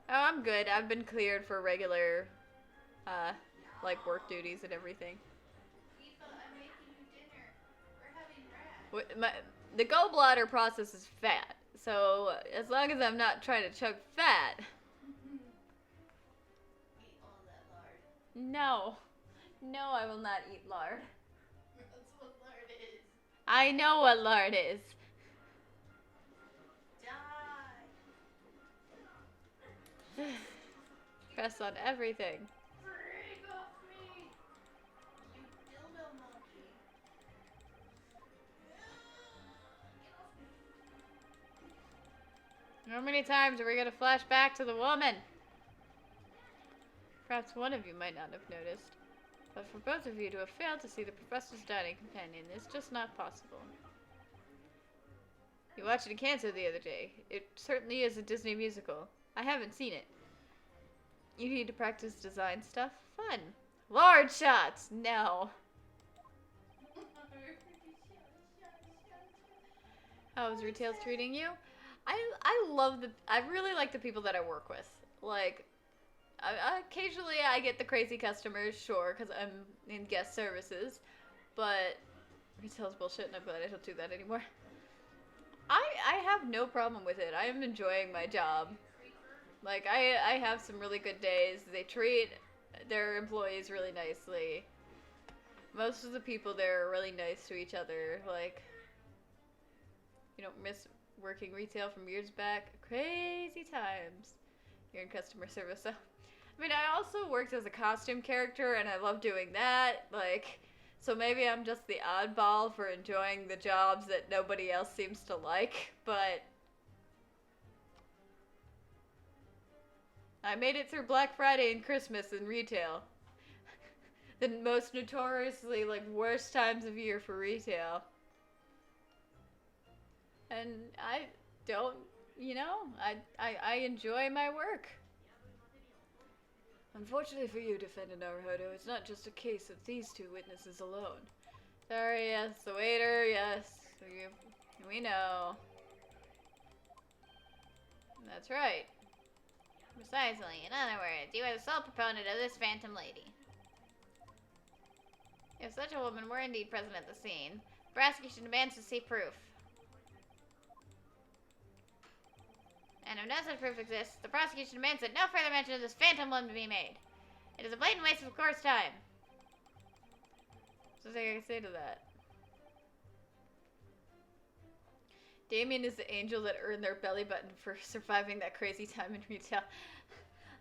Oh, I'm good. I've been cleared for regular, like work duties and everything. Eva, I'm making you dinner. We're having rat. The gallbladder process is fat, so as long as I'm not trying to chug fat. Eat all that lard. No. No, I will not eat lard. That's what lard is. I know what lard is. Die. Press on everything. Freak off me. You dildo monkey. Get off me. How many times are we going to flash back to the woman? Perhaps one of you might not have noticed, but for both of you to have failed to see the professor's dining companion is just not possible. You watched Encanto the other day. It certainly is a Disney musical. I haven't seen it. You need to practice design stuff? Fun. Lard shots! No. How is retail treating you? I love I really like the people that I work with. Like, Occasionally I get the crazy customers, sure, because I'm in guest services, but retail's bullshit and I'm glad I don't do that anymore. I have no problem with it. I am enjoying my job. Like, I have some really good days. They treat their employees really nicely. Most of the people there are really nice to each other. Like, you don't miss working retail from years back. Crazy times. You're in customer service, so. I mean, I also worked as a costume character, and I love doing that. Like, so maybe I'm just the oddball for enjoying the jobs that nobody else seems to like, but I made it through Black Friday and Christmas in retail. The most notoriously, like, worst times of year for retail. And I don't, I enjoy my work. Unfortunately for you, Defendant Naruhodo, it's not just a case of these two witnesses alone. Sorry, yes, the waiter, yes, we know. That's right. Precisely. In other words, you are the sole proponent of this phantom lady. If such a woman were indeed present at the scene, the prosecution demands to see proof. And if no such proof exists, the prosecution demands that no further mention of this phantom woman be made. It is a blatant waste of the court's time. There's nothing I can say to that. Damien is the angel that earned their belly button for surviving that crazy time in retail.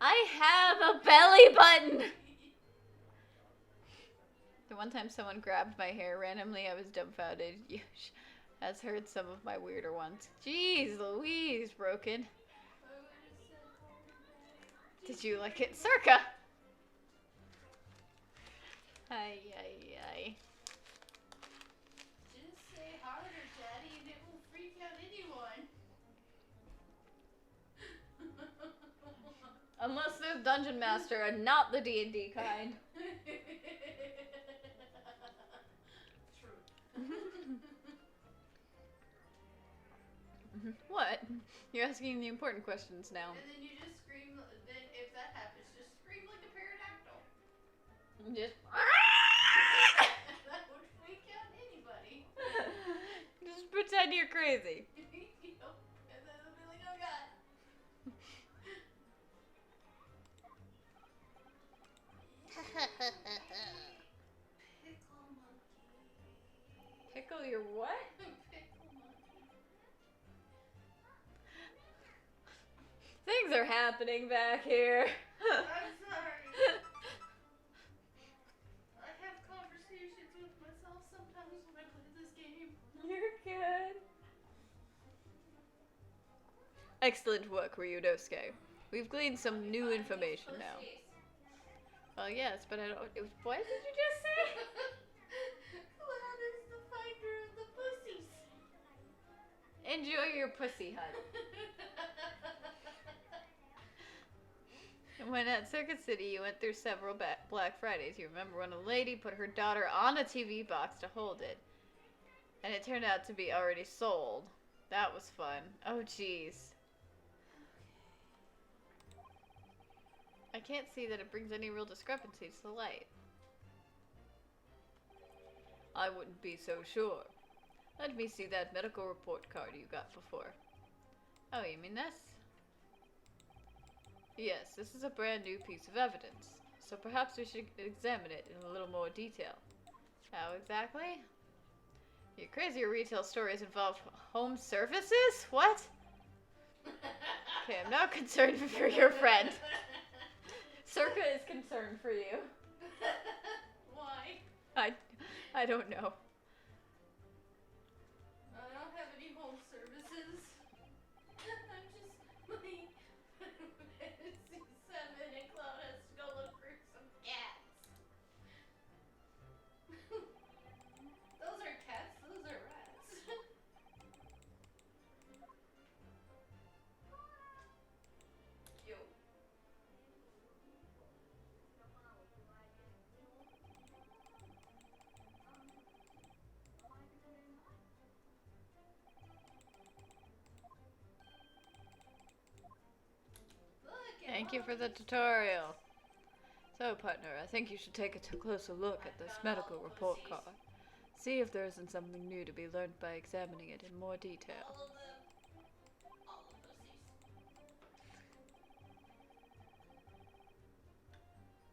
I have a belly button! The one time someone grabbed my hair randomly, I was dumbfounded. You has heard some of my weirder ones. Jeez Louise, Broken. Did you like it? Circa! Ay, ay, ay. Just say harder, Daddy, and it will freak out anyone. Unless they're Dungeon Master and not the D&D kind. True. What? You're asking the important questions now. And then you just scream, then if that happens, just scream like a pterodactyl. Just That would freak out anybody. just pretend you're crazy. Yep. And then they'll be like, oh god. Pickle monkey. Pickle your what? Pickle monkey. Things are happening back here. I'm sorry. I have conversations with myself sometimes when I play this game. You're good. Excellent work, Ryudosuke. We've gleaned some new information now. Well, yes, but I don't. What did you just say? Cloud is the finder of the pussies. Enjoy your pussy hunt. When at Circuit City, you went through several Black Fridays. You remember when a lady put her daughter on a TV box to hold it, and it turned out to be already sold. That was fun. Oh, jeez. I can't see that it brings any real discrepancies to light. I wouldn't be so sure. Let me see that medical report card you got before. Oh, you mean this? Yes, this is a brand new piece of evidence, so perhaps we should examine it in a little more detail. How exactly? Your crazier retail stories involve home services? What? Okay, I'm now concerned for your friend. Circa is concerned for you. Why? I don't know. I don't have any home services. I'm just like C7 and Cloud has to go look for some cats. Those are cats, those are rats. Yo. Thank you for the tutorial. So, partner, I think you should take a closer look at this medical report card. See if there isn't something new to be learned by examining it in more detail. All of them. All the pussies.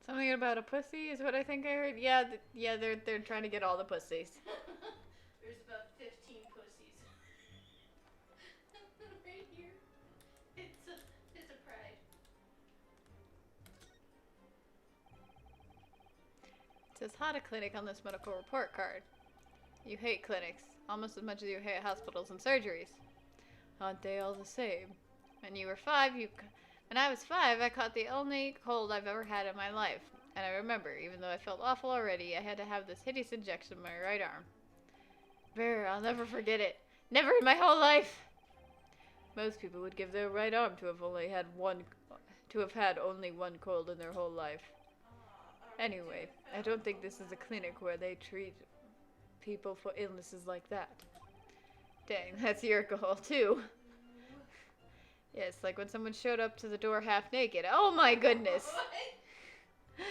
Something about a pussy is what I think I heard. Yeah, they're trying to get all the pussies. There's about 15 pussies. Right here. It's a pride. It says how to clinic on this medical report card. You hate clinics almost as much as you hate hospitals and surgeries. Aren't they all the same? When you were 5, when I was 5, I caught the only cold I've ever had in my life. And I remember, even though I felt awful already, I had to have this hideous injection in my right arm. Brr, I'll never forget it. Never in my whole life! Most people would give their right arm to have had only one cold in their whole life. Anyway, I don't think this is a clinic where they treat people for illnesses like that. Dang, that's your goal, too. Yes, like when someone showed up to the door half naked. Oh my goodness! What?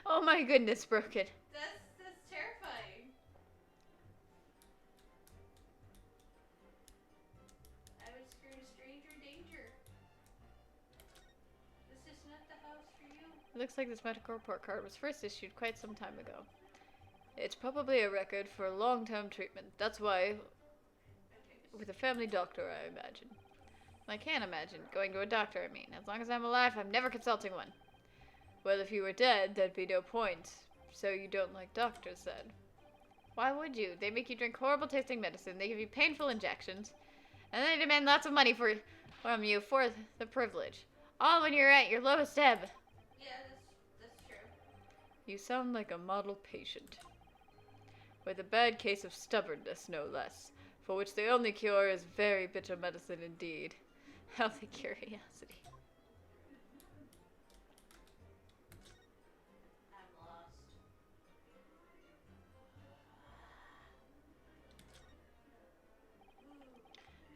Oh my goodness, Broken. That's terrifying. I would scream stranger danger. This is not the house for you. It looks like this medical report card was first issued quite some time ago. It's probably a record for long-term treatment. That's why, with a family doctor, I imagine. I can't imagine going to a doctor, I mean. As long as I'm alive, I'm never consulting one. Well, if you were dead, there'd be no point. So you don't like doctors, then? Why would you? They make you drink horrible-tasting medicine, they give you painful injections, and they demand lots of money from you for the privilege. All when you're at your lowest ebb. Yeah, that's true. You sound like a model patient. With a bad case of stubbornness, no less, for which the only cure is very bitter medicine indeed. Healthy curiosity. I'm lost.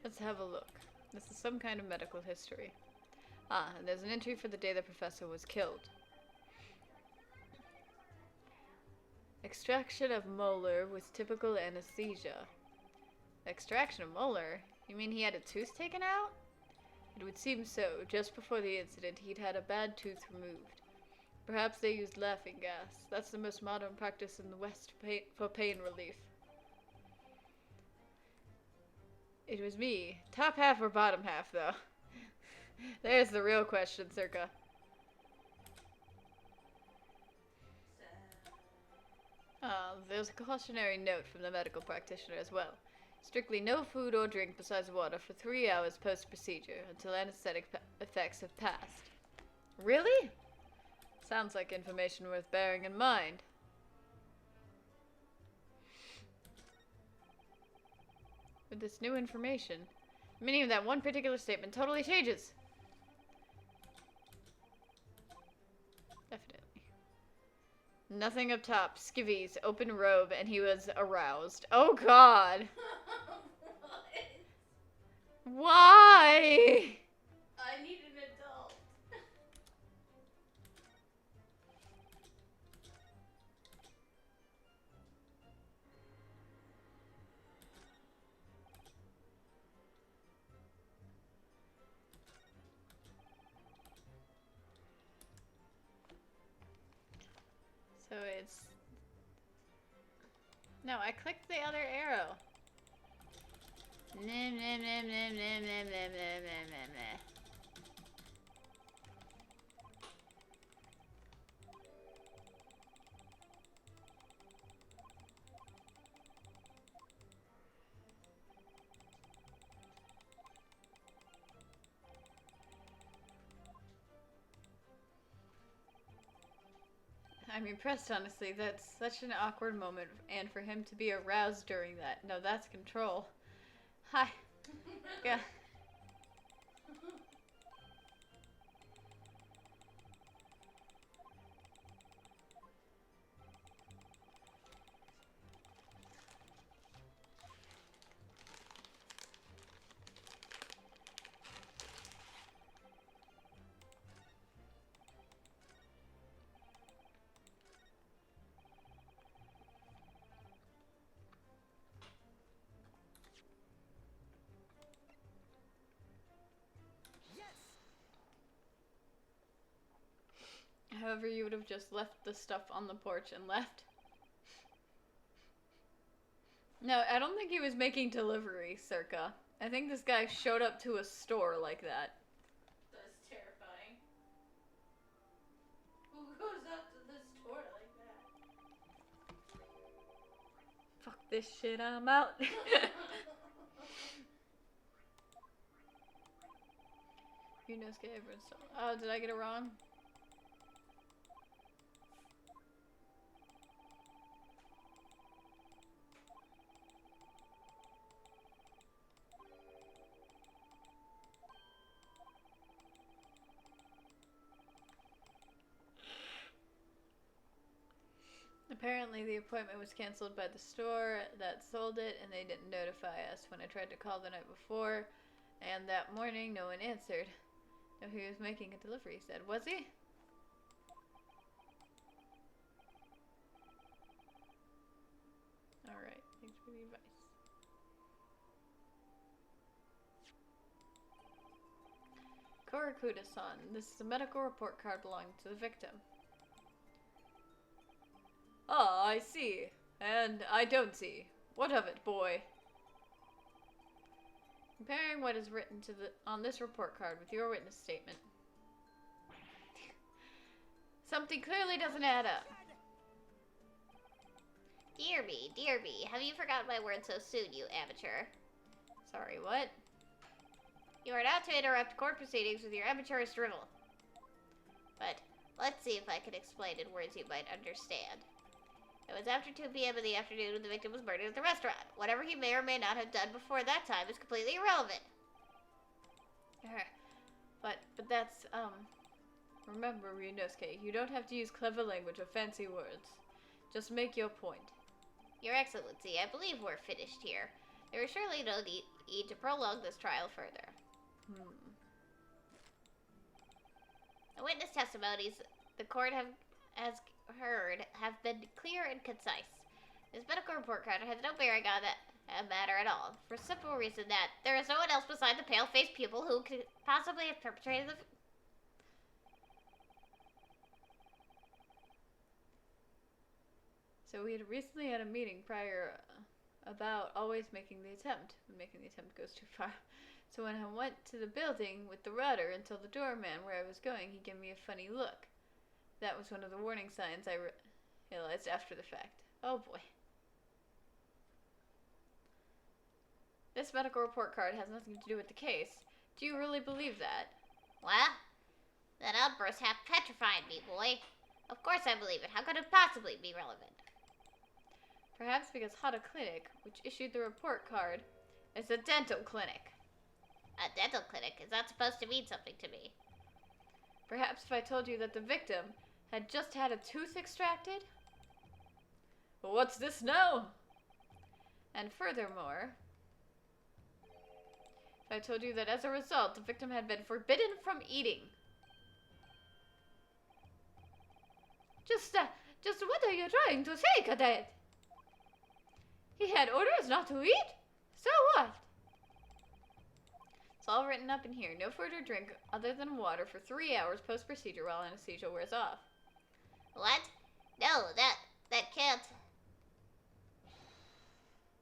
Let's have a look. This is some kind of medical history. Ah, and there's an entry for the day the professor was killed. Extraction of molar with typical anesthesia. Extraction of molar? You mean he had a tooth taken out? It would seem so. Just before the incident, he'd had a bad tooth removed. Perhaps they used laughing gas. That's the most modern practice in the West for pain relief. It was me. Top half or bottom half, though? There's the real question, Circa. There's a cautionary note from the medical practitioner as well. Strictly no food or drink besides water for 3 hours post-procedure until anesthetic effects have passed. Really? Sounds like information worth bearing in mind. With this new information, the meaning of that one particular statement totally changes. Definitely. Nothing up top. Skivvies, open robe, and he was aroused. Oh god! What? Why? I need an adult. So it's... No, I clicked the other arrow. I'm impressed, honestly. That's such an awkward moment, and for him to be aroused during that. No, that's control. Hi. Yeah. However, you would have just left the stuff on the porch and left. No, I don't think he was making delivery, Circa. I think this guy showed up to a store like that. That's terrifying. Who goes up to the store like that? Fuck this shit, I'm out. Yunosuke everyone's so. Oh, did I get it wrong? Apparently, the appointment was canceled by the store that sold it, and they didn't notify us when I tried to call the night before. And that morning, no one answered. No, he was making a delivery, he said. Was he? Alright, thanks for the advice. Korakuda-san, this is a medical report card belonging to the victim. Ah, I see. And I don't see. What of it, boy? Comparing what is written on this report card with your witness statement. Something clearly doesn't add up. Dear me, have you forgotten my words so soon, you amateur? Sorry, what? You are not to interrupt court proceedings with your amateurish drivel. But let's see if I can explain in words you might understand. It was after 2 p.m. in the afternoon when the victim was murdered at the restaurant. Whatever he may or may not have done before that time is completely irrelevant. But that's, remember, Ryunosuke, you don't have to use clever language or fancy words. Just make your point. Your Excellency, I believe we're finished here. There is surely no need to prolong this trial further. The witness testimonies the court has heard have been clear and concise. This medical report card has no bearing on that matter at all, for the simple reason that there is no one else beside the pale-faced pupil who could possibly have perpetrated the... So we had recently had a meeting prior about always making the attempt, when making the attempt goes too far. So when I went to the building with the rudder and told the doorman where I was going, he gave me a funny look. That was one of the warning signs I realized after the fact. Oh boy. This medical report card has nothing to do with the case. Do you really believe that? Well, that outburst half petrified me, boy. Of course I believe it. How could it possibly be relevant? Perhaps because Hata Clinic, which issued the report card, is a dental clinic. A dental clinic? Is that supposed to mean something to me? Perhaps if I told you that the victim had just had a tooth extracted? Well, what's this now? And furthermore, if I told you that as a result, the victim had been forbidden from eating. Just what are you trying to say, Cadet? He had orders not to eat? So what? It's all written up in here. No food or drink other than water for 3 hours post-procedure while anesthesia wears off. What? No, that can't...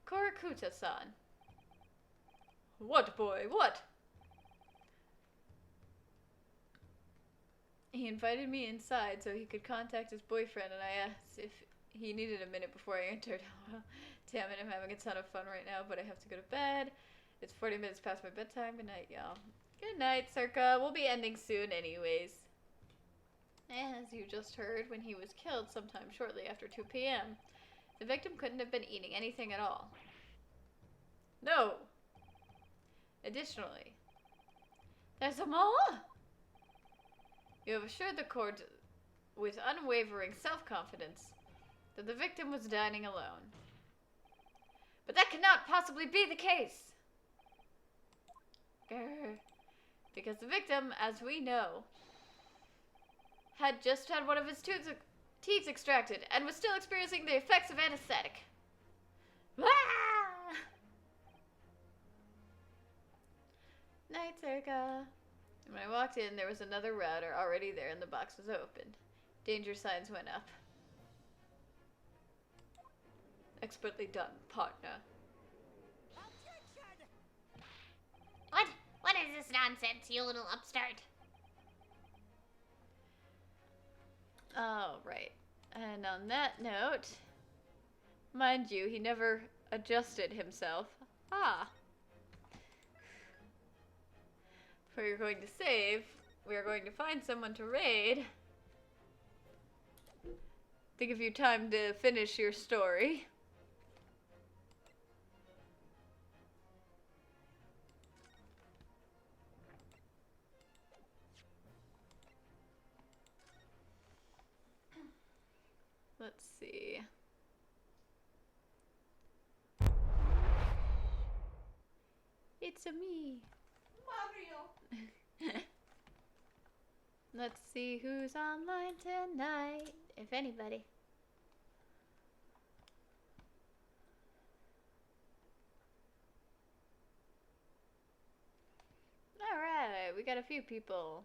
Korakuta-san. What, boy, what? He invited me inside so he could contact his boyfriend, and I asked if he needed a minute before I entered. Damn it, I'm having a ton of fun right now, but I have to go to bed. It's 40 minutes past my bedtime. Good night, y'all. Good night, Circa. We'll be ending soon anyways. As you just heard, when he was killed sometime shortly after 2 p.m., the victim couldn't have been eating anything at all. No! Additionally, there's a more! You have assured the court with unwavering self-confidence that the victim was dining alone. But that cannot possibly be the case! Grr. Because the victim, as we know, had just had one of his teeth extracted and was still experiencing the effects of anesthetic. Ah! Night, Circa. When I walked in, there was another router already there and the box was opened. Danger signs went up. Expertly done, partner. What? What is this nonsense, you little upstart? Oh, right. And on that note, mind you, he never adjusted himself. Ah. If we're going to save, we are going to find someone to raid. To give you time to finish your story. Let's see. It's a me. Mario. Let's see who's online tonight, if anybody. Alright, we got a few people.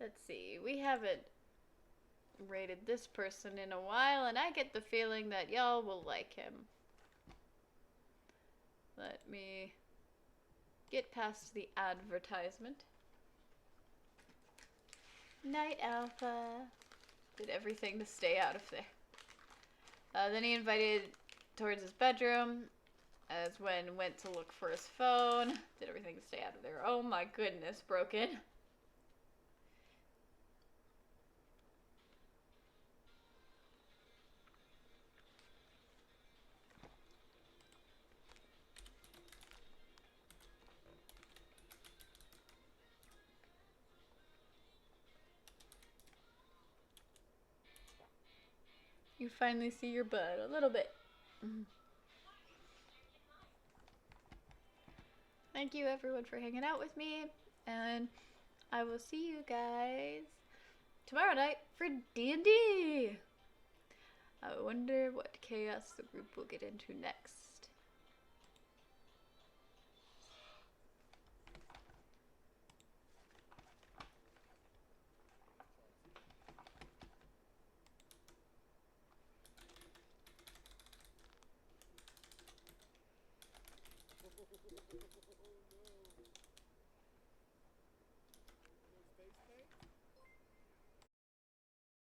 Let's see, we haven't rated this person in a while, and I get the feeling that y'all will like him. Let me get past the advertisement. Night Alpha. Did everything to stay out of there. Then he invited towards his bedroom, as when went to look for his phone. Did everything to stay out of there. Oh my goodness, broken. You finally see your butt a little bit. Thank you everyone for hanging out with me, and I will see you guys tomorrow night for D&D. I wonder what chaos the group will get into next.